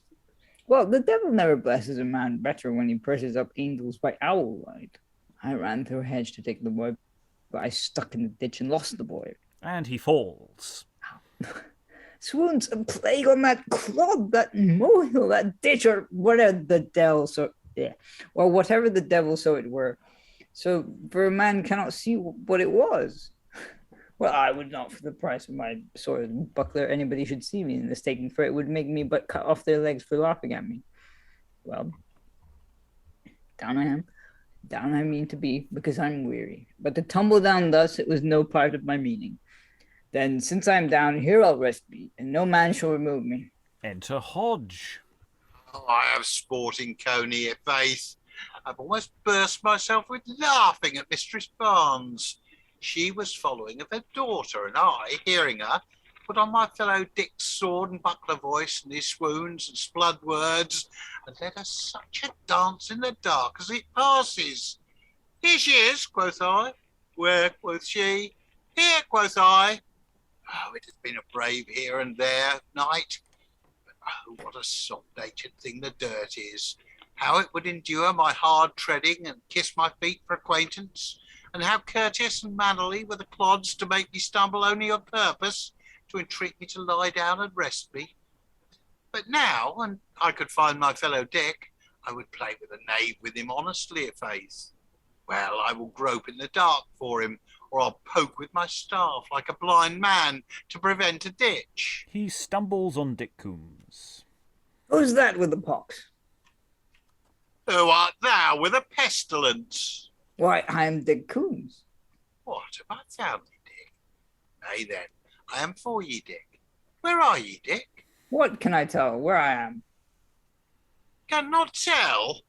Well, the devil never blesses a man better when he presses up angels by owl light. I ran through a hedge to take the boy, but I stuck in the ditch and lost the boy. And he falls. Swoons a plague on that clod, that molehill, that ditch, or whatever the devil so or whatever the devil so it were. So for a man cannot see what it was. Well, I would not for the price of my sword and buckler anybody should see me in this taking, for it would make me but cut off their legs for laughing at me. Well, down I am. Down I mean to be, because I'm weary. But to tumble down thus, it was no part of my meaning. Then, since I am down, here I'll rest me, and no man shall remove me. Enter Hodge. Oh, I have sporting coney, faith. I've almost burst myself with laughing at Mistress Barnes. She was following of her daughter, and I, hearing her, put on my fellow Dick's sword and buckler voice and his swoons and splud words, and led her such a dance in the dark as it passes. Here she is, quoth I. Where, quoth she. Here, quoth I. Oh, it has been a brave here and there night. But oh, what a soft-natured thing the dirt is. How it would endure my hard treading and kiss my feet for acquaintance, and how courteous and mannerly were the clods to make me stumble only on purpose, to entreat me to lie down and rest me. But now, and I could find my fellow Dick, I would play with a knave with him honestly, a faith. Well, I will grope in the dark for him, or I'll poke with my staff like a blind man to prevent a ditch. He stumbles on Dick Coomes. Who's that with the pox? Who art thou with a pestilence? Why, I am Dick Coomes. What, have I found thee, Dick? Nay then, I am for ye, Dick. Where are ye, Dick? What can I tell where I am? Cannot tell?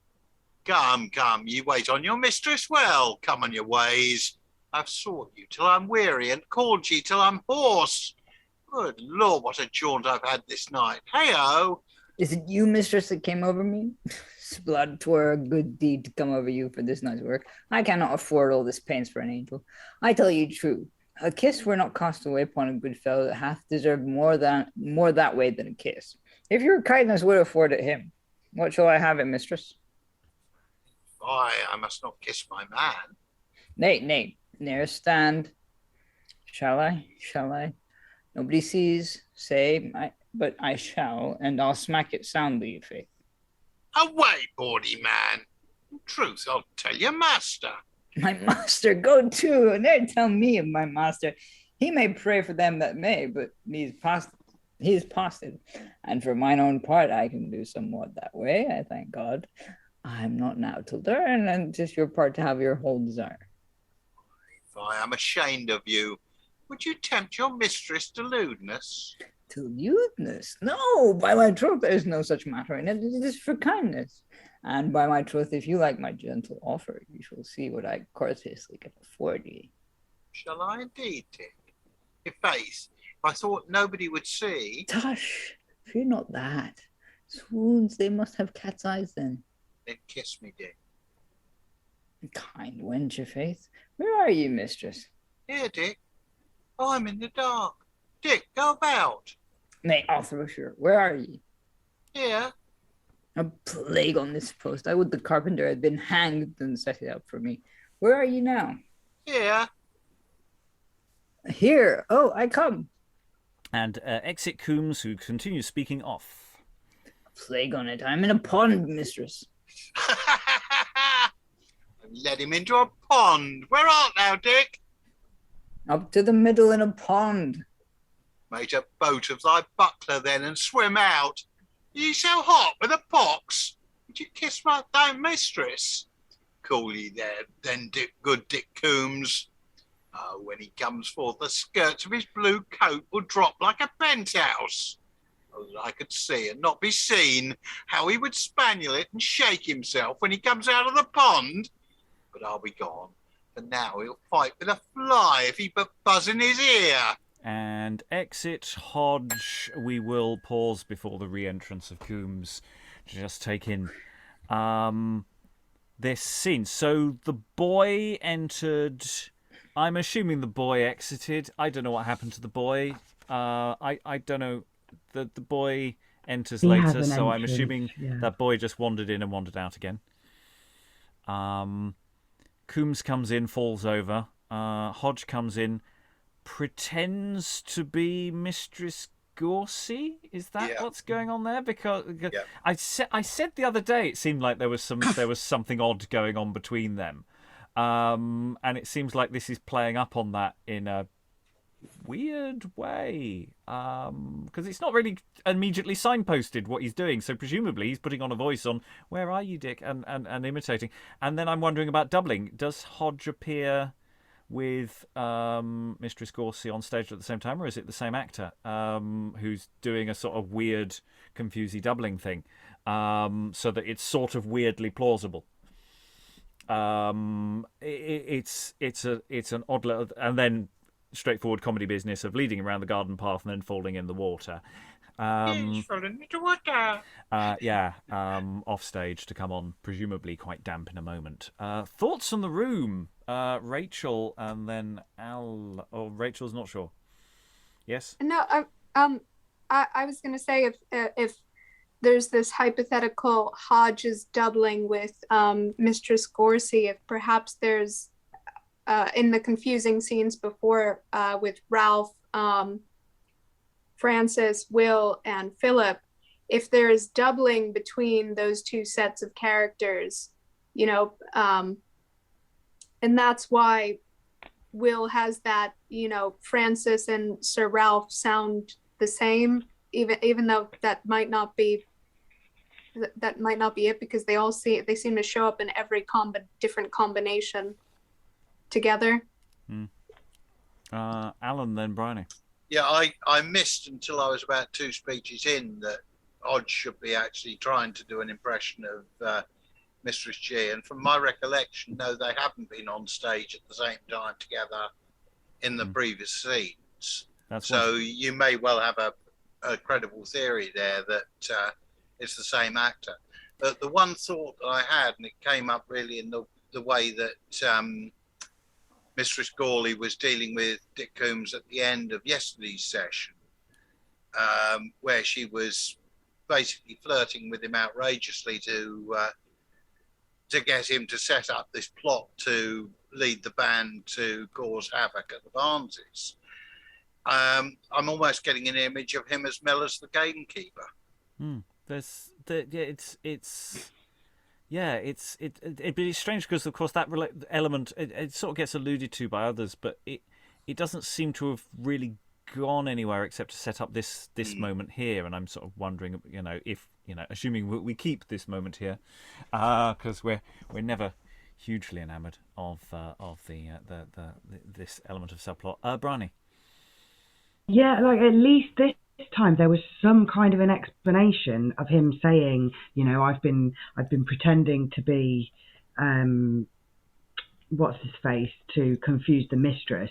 Come, ye wait on your mistress well. Come on your ways. I've sought you till I'm weary, and called ye till I'm hoarse. Good Lord, what a jaunt I've had this night. Hey-o! Is it you, mistress, that came over me? Sblood, 'twere a good deed to come over you for this night's work. I cannot afford all this pains for an angel. I tell you true, a kiss were not cast away upon a good fellow that hath deserved more that way than a kiss. If your kindness would afford it him. What shall I have it, mistress? I must not kiss my man. Nay, ne'er stand. Shall I? Nobody sees, say, but I shall, and I'll smack it soundly, faith. Away, bawdy man. In truth, I'll tell your master. My master, go to, and ne'er tell me of my master. He may pray for them that may, but he is posted. And for mine own part, I can do somewhat that way, I thank God. I'm not now to learn, and 'tis your part to have your whole desire. If I am ashamed of you, would you tempt your mistress to lewdness? To lewdness? No, by my troth, there is no such matter in it. It is for kindness. And by my troth, if you like my gentle offer, you shall see what I courteously can afford ye. Shall I indeed, Dick? If faith, I thought nobody would see. Tush, fear not that. Swoons, they must have cat's eyes then. Then kiss me, Dick. Kind wench, your faith. Where are you, mistress? Here, Dick. I'm in the dark. Dick, go about. Nay, I'll throw sure. Where are ye? Here. A plague on this post. I would the carpenter had been hanged and set it up for me. Where are ye now? Here. Here. Oh, I come. And exit Coomes, who continues speaking off. Plague on it. I'm in a pond, mistress. I've led him into a pond. Where art thou, Dick? Up to the middle in a pond. Make a boat of thy buckler then and swim out. Ye so hot with a pox? Would you kiss thy mistress? Call ye there, then, Dick, good Dick Coomes. Oh, when he comes forth, the skirts of his blue coat will drop like a penthouse. Oh, that I could see and not be seen, how he would spaniel it and shake himself when he comes out of the pond. But I'll be gone, for now he'll fight with a fly if he but buzz in his ear. And exit Hodge. We will pause before the re-entrance of Coomes to just take in this scene. So the boy entered. I'm assuming the boy exited. I don't know what happened to the boy. I don't know. The boy enters later, so I'm assuming that boy just wandered in and wandered out again. Coomes comes in, falls over. Hodge comes in, pretends to be Mistress Goursey. Is that what's going on there? Because I said the other day it seemed like there was something odd going on between them, and it seems like this is playing up on that in a weird way, because it's not really immediately signposted what he's doing, so presumably he's putting on a voice on "Where are you, Dick?" and imitating. And then I'm wondering about doubling. Does Hodge appear with Mistress Goursey on stage at the same time, or is it the same actor who's doing a sort of weird confusey doubling thing, so that it's sort of weirdly plausible? It's an odd little, and then straightforward comedy business of leading around the garden path and then falling in the water. He's fallen into water. Off stage to come on, presumably quite damp in a moment. Thoughts on the room? Rachael and then Al. Or Rachel's not sure. Yes. No. I was going to say if there's this hypothetical Hodge is doubling with Mistress Goursey, if perhaps there's in the confusing scenes before with Ralph, Francis, Will, and Phillip, if there is doubling between those two sets of characters, and that's why Will has that, Francis and Sir Ralph sound the same, even though that might not be it, because they seem to show up in every different combination together. Alan, then Briony. Yeah, I missed until I was about two speeches in that Hodge should be actually trying to do an impression of Mistress G, and from my recollection, no, they haven't been on stage at the same time together in the previous scenes. So you may well have a credible theory there that it's the same actor. But the one thought that I had, and it came up really in the way that Mistress Gawley was dealing with Dick Coomes at the end of yesterday's session, where she was basically flirting with him outrageously to get him to set up this plot to lead the band to cause havoc at the Barneses. I'm almost getting an image of him as Miller's the gamekeeper. It'd be strange because, of course, that element it sort of gets alluded to by others, but it doesn't seem to have really gone anywhere except to set up this moment here. And I'm sort of wondering, if assuming we keep this moment here, because we're never hugely enamoured of this element of subplot. Briony. Yeah, like at least this time there was some kind of an explanation of him saying, I've been pretending to be what's his face to confuse the mistress,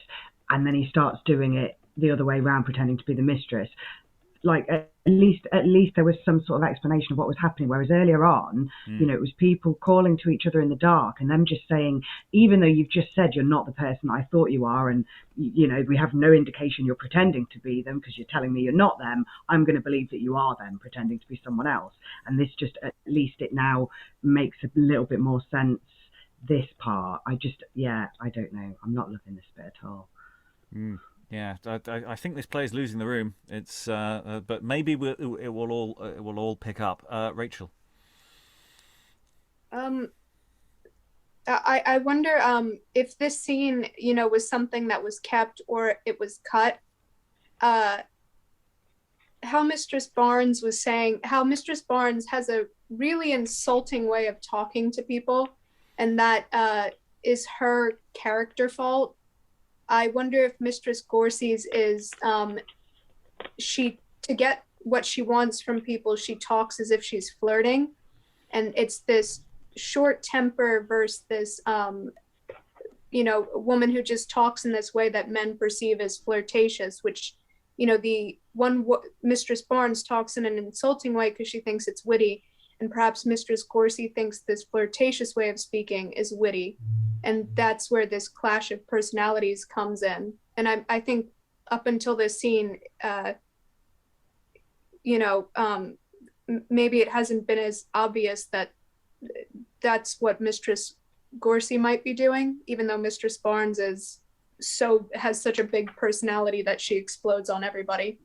and then he starts doing it the other way around, pretending to be the mistress. Like at least there was some sort of explanation of what was happening. Whereas earlier on, it was people calling to each other in the dark and them just saying, even though you've just said you're not the person I thought you are, and we have no indication you're pretending to be them because you're telling me you're not them, I'm going to believe that you are them pretending to be someone else. And this just, at least it now makes a little bit more sense. This part, I don't know. I'm not loving this bit at all. Yeah, I think this player's losing the room. It's but maybe it will all pick up. Rachael. I wonder if this scene, was something that was kept or it was cut. How Mistress Barnes was saying, how Mistress Barnes has a really insulting way of talking to people, and that is her character fault. I wonder if Mistress Goursey's is to get what she wants from people, she talks as if she's flirting, and it's this short temper versus this woman who just talks in this way that men perceive as flirtatious, which the one Mistress Barnes talks in an insulting way because she thinks it's witty, and perhaps Mistress Goursey thinks this flirtatious way of speaking is witty. And that's where this clash of personalities comes in. And I think up until this scene, maybe it hasn't been as obvious that that's what Mistress Goursey might be doing, even though Mistress Barnes has such a big personality that she explodes on everybody.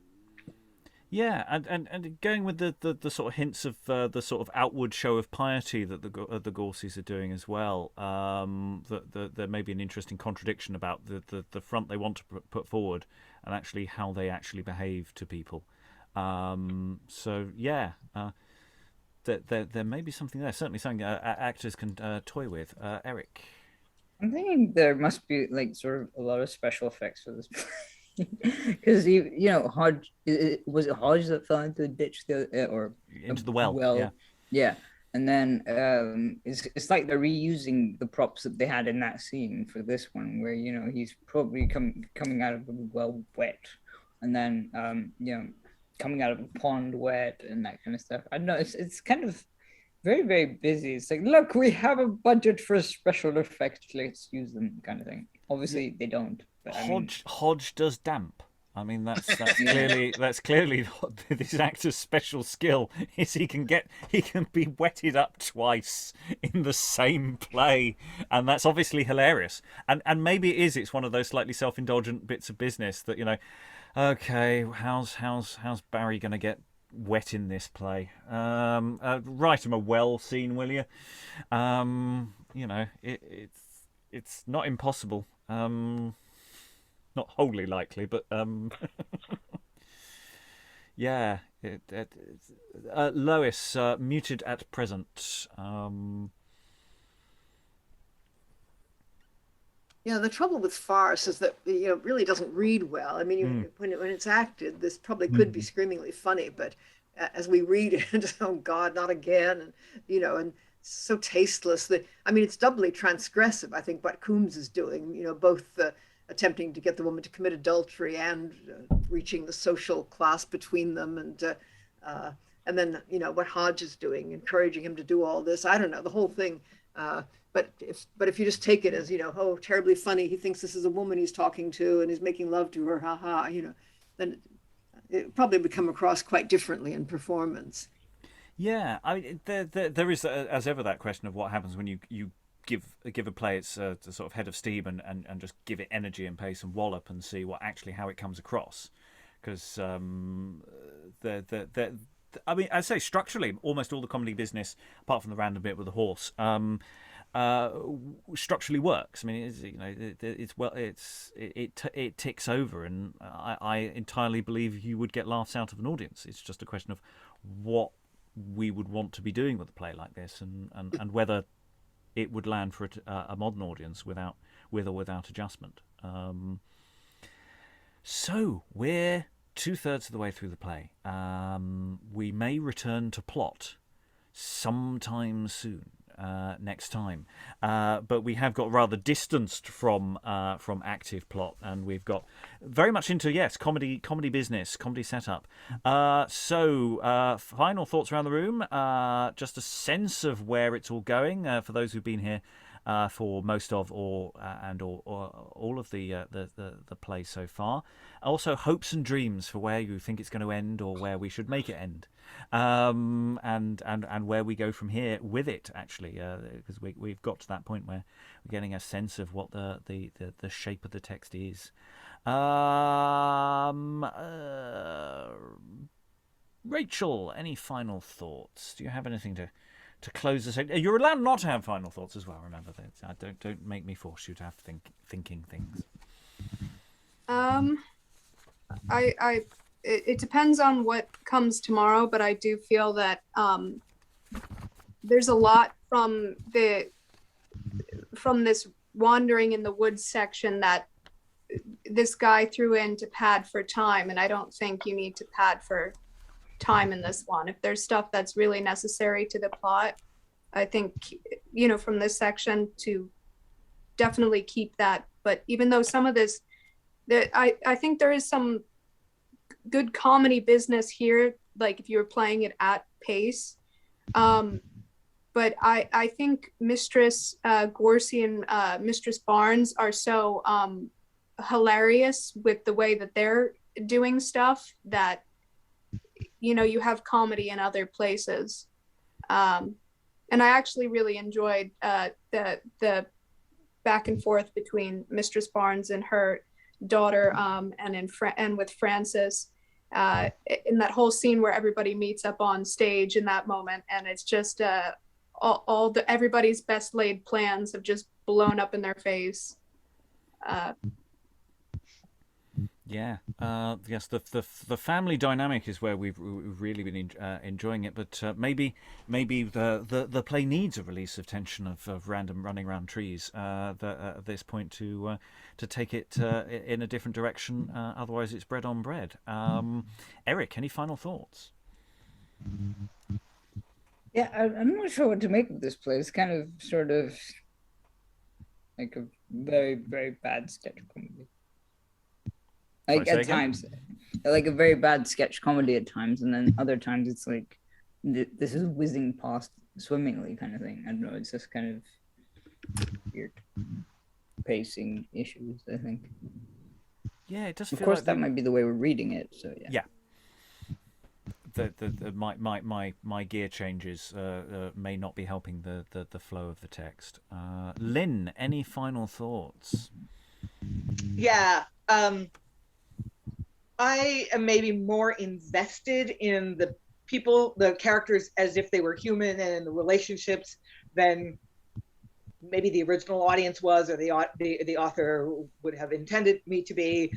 Yeah, and going with the sort of hints of the sort of outward show of piety that the Gourseys are doing as well, that there may be an interesting contradiction about the front they want to put forward and actually how they actually behave to people. There may be something there. Certainly something actors can toy with. Eric. I'm thinking there must be sort of a lot of special effects for this. Because Hodge, was it Hodge that fell into the ditch or into the well? Yeah. And then it's like they're reusing the props that they had in that scene for this one, where he's probably coming out of the well wet, and then coming out of a pond wet and that kind of stuff. I don't know. It's kind of very, very busy. It's like, look, we have a budget for special effects. Let's use them, kind of thing. Obviously, they don't. Hodge does damp. I mean, that's clearly this actor's special skill is he can be wetted up twice in the same play, and that's obviously hilarious. And maybe it's one of those slightly self-indulgent bits of business that okay, how's Barry going to get wet in this play? Write him a well scene, will you? It's not impossible. Not wholly likely, but yeah. Lois, muted at present. Yeah, the trouble with farce is that it really doesn't read well. I mean, when it's acted, this probably could be screamingly funny, but as we read it, oh God, not again, and and so tasteless that it's doubly transgressive. I think what Coomes is doing, both attempting to get the woman to commit adultery and reaching the social class between them, and then what Hodge is doing, encouraging him to do all this. I don't know, the whole thing. But if you just take it as oh, terribly funny, he thinks this is a woman he's talking to and he's making love to her, then it probably would come across quite differently in performance. Yeah, I mean, there is, as ever, that question of what happens when you give a play its sort of head of steam and just give it energy and pace and wallop and see how it comes across. Because I mean, I'd say structurally, almost all the comedy business, apart from the random bit with the horse, structurally works. I mean, it ticks over, and I entirely believe you would get laughs out of an audience. It's just a question of what we would want to be doing with a play like this, and whether it would land for a modern audience with or without adjustment. So we're 2/3 of the way through the play. We may return to plot sometime soon. Next time, but we have got rather distanced from active plot, and we've got very much into comedy business, comedy setup. So final thoughts around the room, just a sense of where it's all going for those who've been here for most of or all of the play so far. Also, hopes and dreams for where you think it's going to end or where we should make it end. And where we go from here with it, actually, because we've got to that point where we're getting a sense of what the shape of the text is. Rachael, any final thoughts? Do you have anything to close this? You're allowed not to have final thoughts as well. Remember that. Don't make me force you to have thinking things. It depends on what comes tomorrow, but I do feel that there's a lot from this wandering in the woods section that this guy threw in to pad for time, and I don't think you need to pad for time in this one. If there's stuff that's really necessary to the plot, I think, from this section to definitely keep that. But even though some of this, I think there is some good comedy business here, like if you were playing it at pace. But I think Mistress Goursey and Mistress Barnes are so hilarious with the way that they're doing stuff that, you have comedy in other places. And I actually really enjoyed the back and forth between Mistress Barnes and her daughter, and with Francis, in that whole scene where everybody meets up on stage in that moment, and it's just everybody's best laid plans have just blown up in their face. Yes, the family dynamic is where we've really been enjoying it, but maybe the play needs a release of tension of random running around trees at this point to take it in a different direction. Otherwise, it's bread on bread. Eric, any final thoughts? Yeah, I'm not sure what to make of this play. It's kind of sort of like a very, very bad sketch comedy. Like at times, like a very bad sketch comedy at times, and then other times it's like this is whizzing past swimmingly kind of thing. I don't know. It's just kind of weird pacing issues, I think. Yeah, it does. Of course, that might be the way we're reading it. So yeah. My gear changes may not be helping the flow of the text. Lynn, any final thoughts? Yeah. I am maybe more invested in the people, the characters, as if they were human and in the relationships than maybe the original audience was, or the author would have intended me to be.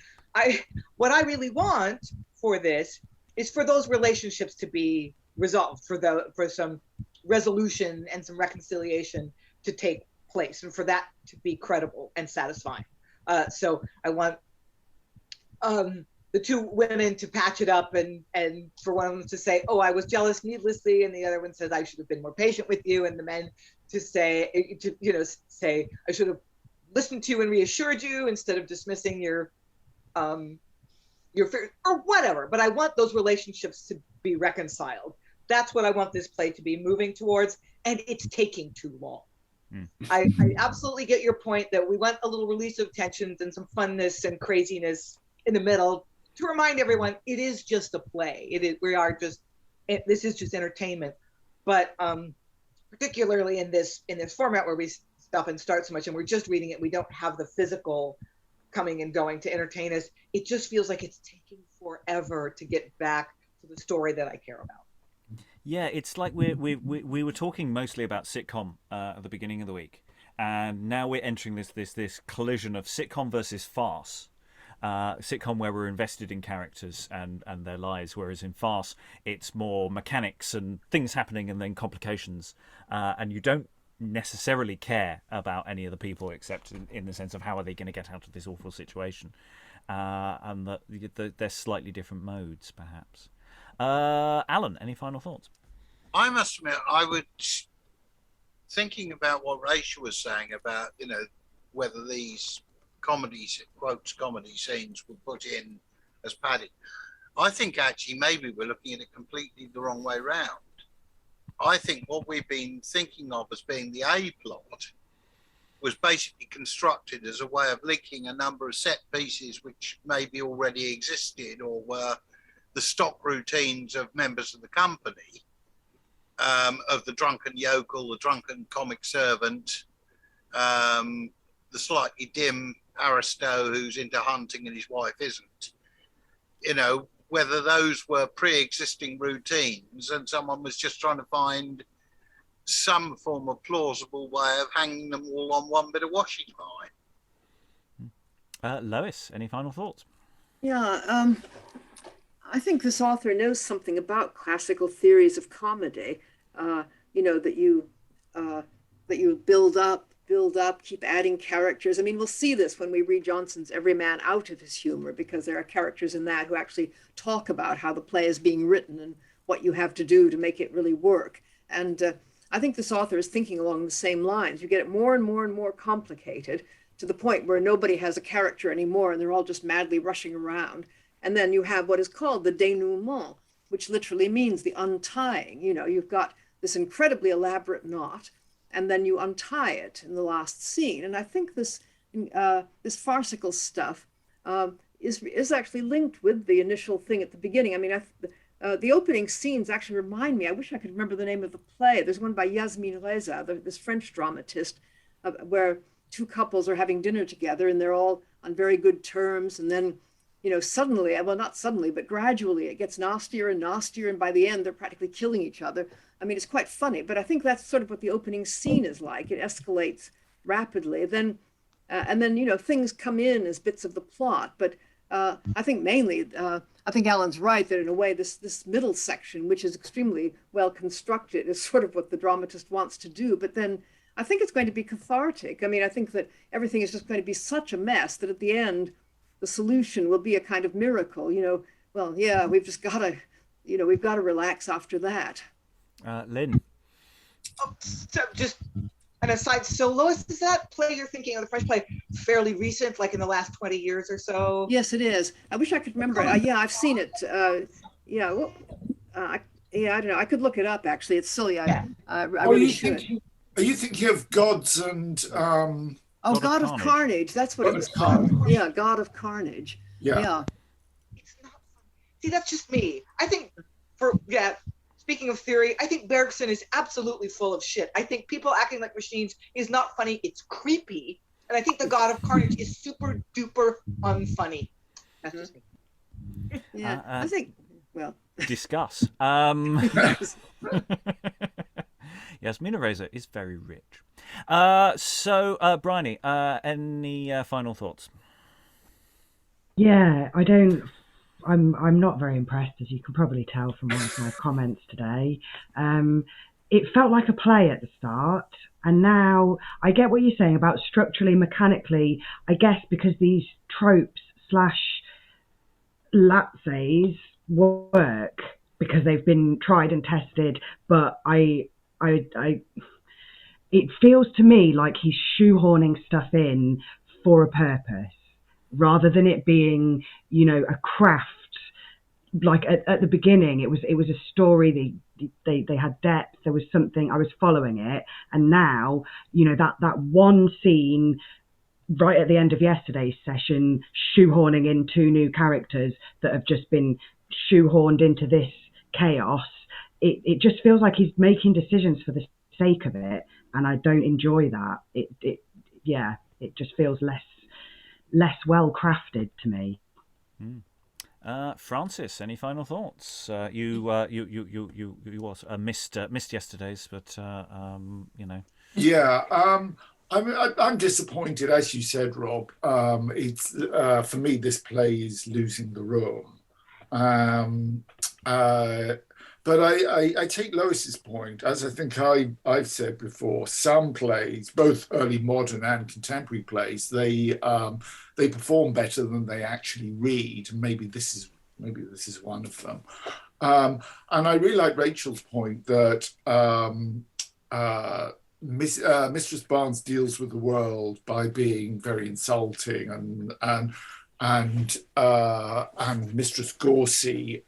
What I really want for this is for those relationships to be resolved, for some resolution and some reconciliation to take place, and for that to be credible and satisfying. So I want the two women to patch it up, and for one of them to say, "Oh, I was jealous needlessly," and the other one says, "I should have been more patient with you," and the men to say, "I should have listened to you and reassured you instead of dismissing your fear," or whatever. But I want those relationships to be reconciled. That's what I want this play to be moving towards, and it's taking too long. I absolutely get your point that we want a little release of tensions and some funness and craziness in the middle to remind everyone it is just a play. This is just entertainment. but particularly in this format where we stop and start so much and we're just reading it, we don't have the physical coming and going to entertain us. It just feels like it's taking forever to get back to the story that I care about. Yeah, it's like we were talking mostly about sitcom at the beginning of the week, and now we're entering this collision of sitcom versus farce. Sitcom where we're invested in characters and their lives, whereas in farce it's more mechanics and things happening and then complications, and you don't necessarily care about any of the people except in the sense of how are they going to get out of this awful situation, and that they're slightly different modes perhaps. Alan, any final thoughts? I must admit, I would, thinking about what Rachael was saying about, whether these comedy scenes were put in as padding. I think actually maybe we're looking at it completely the wrong way round. I think what we've been thinking of as being the A plot was basically constructed as a way of linking a number of set pieces which maybe already existed or were the stock routines of members of the company, of the drunken yokel, the drunken comic servant, the slightly dim aristo who's into hunting and his wife isn't. Whether those were pre-existing routines and someone was just trying to find some form of plausible way of hanging them all on one bit of washing line. Lois, any final thoughts? Yeah, I think this author knows something about classical theories of comedy. That you build up, keep adding characters. I mean, we'll see this when we read Johnson's Every Man Out of His Humor, because there are characters in that who actually talk about how the play is being written and what you have to do to make it really work. And I think this author is thinking along the same lines. You get it more and more and more complicated to the point where nobody has a character anymore and they're all just madly rushing around. And then you have what is called the denouement, which literally means the untying. You've got this incredibly elaborate knot, and then you untie it in the last scene. And I think this farcical stuff is actually linked with the initial thing at the beginning. I mean, the opening scenes actually remind me, I wish I could remember the name of the play. There's one by Yasmine Reza, this French dramatist, where two couples are having dinner together and they're all on very good terms. And then, suddenly, well, not suddenly, but gradually it gets nastier and nastier. And by the end, they're practically killing each other. I mean, it's quite funny, but I think that's sort of what the opening scene is like. It escalates rapidly. Then, and then, things come in as bits of the plot. But I think mainly, I think Alan's right that in a way, this middle section, which is extremely well constructed, is sort of what the dramatist wants to do. But then I think it's going to be cathartic. I mean, I think that everything is just going to be such a mess that at the end, the solution will be a kind of miracle. Well, yeah, we've just got to, we've got to relax after that. Lynn. So just an aside. So Lois, is that play you're thinking of, the French play, fairly recent, like in the last 20 years or so? Yes, it is. I wish I could remember. Yeah, I've seen it. I don't know. I could look it up, actually. It's silly. I really should. Are you thinking of Gods and... God of Carnage. That's what it was called. Yeah, God of Carnage. Yeah. It's not fun. See, that's just me. I think speaking of theory, I think Bergson is absolutely full of shit. I think people acting like machines is not funny. It's creepy. And I think the God of Carnage is super duper unfunny. That's just me. Yeah, I think, Discuss. Yasmina Reza is very rich. So, Briony, any final thoughts? Yeah, I'm not very impressed, as you can probably tell from one of my comments today. It felt like a play at the start, and now I get what you're saying about structurally, mechanically, I guess because these tropes / latzes work because they've been tried and tested, but it feels to me like he's shoehorning stuff in for a purpose, rather than it being, a craft. Like at the beginning, it was a story. They had depth. There was something. I was following it, and now, that one scene right at the end of yesterday's session, shoehorning in two new characters that have just been shoehorned into this chaos. it just feels like he's making decisions for the sake of it, and I don't enjoy that. It just feels less well crafted to me. Francis, any final thoughts? You missed yesterday's, but you know. Yeah, I'm disappointed, as you said, Rob. It's for me, this play is losing the room. But I take Lois's point, as I think I've said before. Some plays, both early modern and contemporary plays, they perform better than they actually read. Maybe this is one of them. And I really like Rachael's point that Mistress Barnes deals with the world by being very insulting, and Mistress Goursey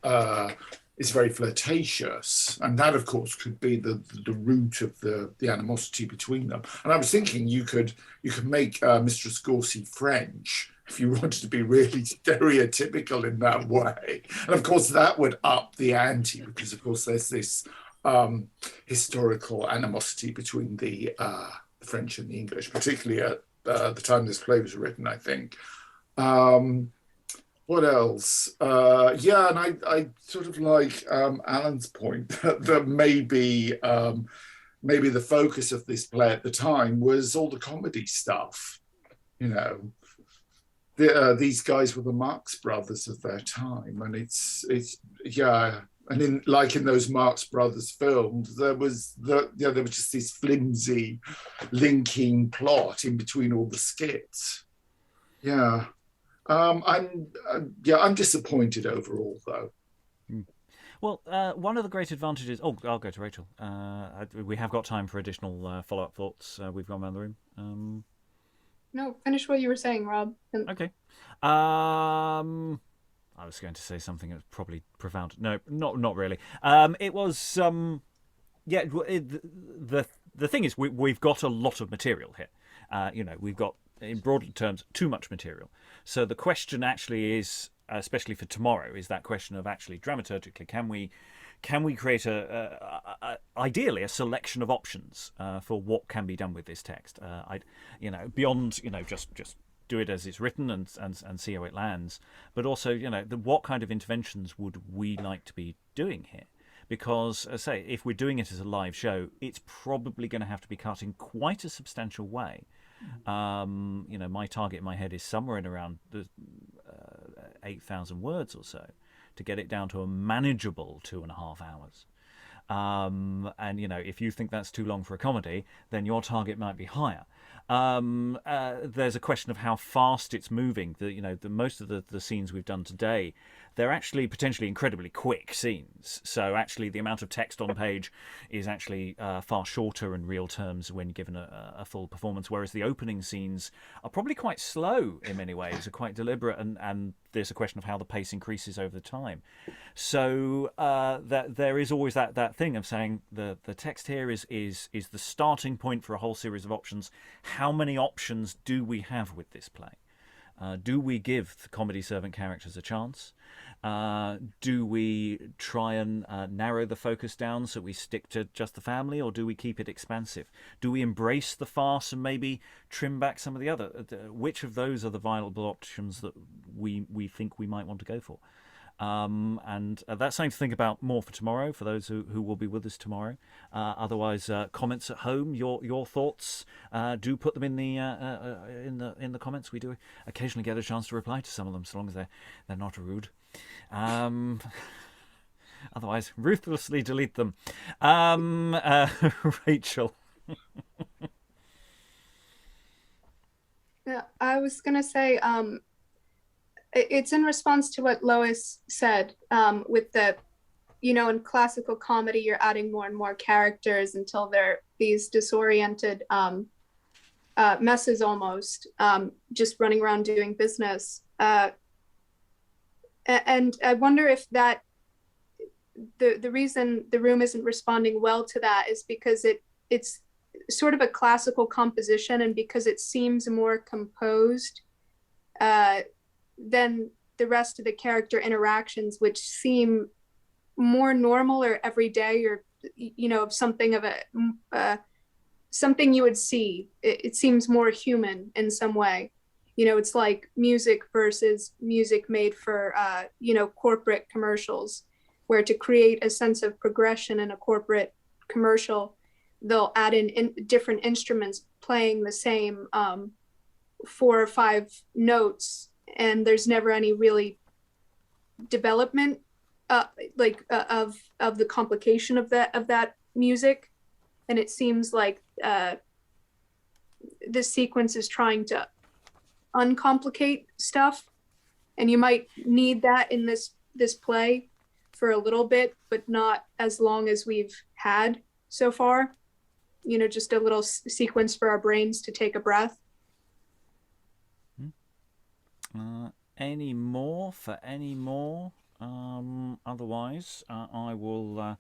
is very flirtatious, and that, of course, could be the root of the animosity between them. And I was thinking you could make Mistress Goursey French if you wanted to be really stereotypical in that way, and of course that would up the ante, because of course there's this historical animosity between the French and the English, particularly at the time this play was written, I think. What else? And I sort of like Alan's point that maybe the focus of this play at the time was all the comedy stuff. You know, these guys were the Marx Brothers of their time, and it's and in those Marx Brothers films, there was just this flimsy linking plot in between all the skits. Yeah. I'm disappointed overall, though. Well, one of the great advantages. Oh, I'll go to Rachael. We have got time for additional follow-up thoughts. We've gone around the room. No, finish what you were saying, Rob. Okay. I was going to say something that was probably profound. No, not really. It was. The thing is, we've got a lot of material here. We've got, in broad terms, too much material. So the question actually is, especially for tomorrow, is that question of actually dramaturgically, can we create ideally a selection of options for what can be done with this text? Beyond just do it as it's written and see how it lands, but also what kind of interventions would we like to be doing here? Because, as I say, if we're doing it as a live show, it's probably going to have to be cut in quite a substantial way. My target in my head is somewhere in around the 8,000 words or so to get it down to a manageable 2.5 hours. If you think that's too long for a comedy, then your target might be higher. There's a question of how fast it's moving. Most of the scenes we've done today, they're actually potentially incredibly quick scenes. So actually the amount of text on page is actually far shorter in real terms when given a full performance, whereas the opening scenes are probably quite slow in many ways, are quite deliberate, and there's a question of how the pace increases over time. So that there is always that thing of saying the text here is the starting point for a whole series of options. How many options do we have with this play? Do we give the comedy servant characters a chance? Do we try and narrow the focus down so we stick to just the family, or do we keep it expansive? Do we embrace the farce and maybe trim back some of the other? Which of those are the viable options that we think we might want to go for? And that's something to think about more for tomorrow, for those who will be with us tomorrow. Otherwise, comments at home, your thoughts, do put them in the comments. We do occasionally get a chance to reply to some of them, so long as they're not rude. Otherwise, ruthlessly delete them. Rachael. Yeah, I was gonna say, it's in response to what Lois said, with the, in classical comedy, you're adding more and more characters until they're these disoriented messes almost, just running around doing business. And I wonder if that the reason the room isn't responding well to that is because it's sort of a classical composition, and because it seems more composed than the rest of the character interactions, which seem more normal or everyday, or something of something you would see. It seems more human in some way. It's like music versus music made for corporate commercials, where to create a sense of progression in a corporate commercial, they'll add in different instruments playing the same 4 or 5 notes, and there's never any really development of the complication of that music. And it seems like this sequence is trying to uncomplicate stuff, and you might need that in this play for a little bit, but not as long as we've had so far. Just a little sequence for our brains to take a breath. Any more? Otherwise, I will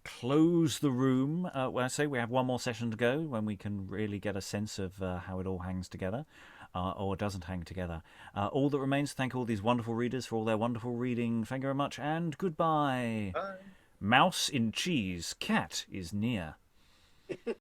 close the room. I say we have one more session to go when we can really get a sense of how it all hangs together, or doesn't hang together. All that remains to thank all these wonderful readers for all their wonderful reading. Thank you very much, and goodbye. Bye. Mouse in cheese, cat is near.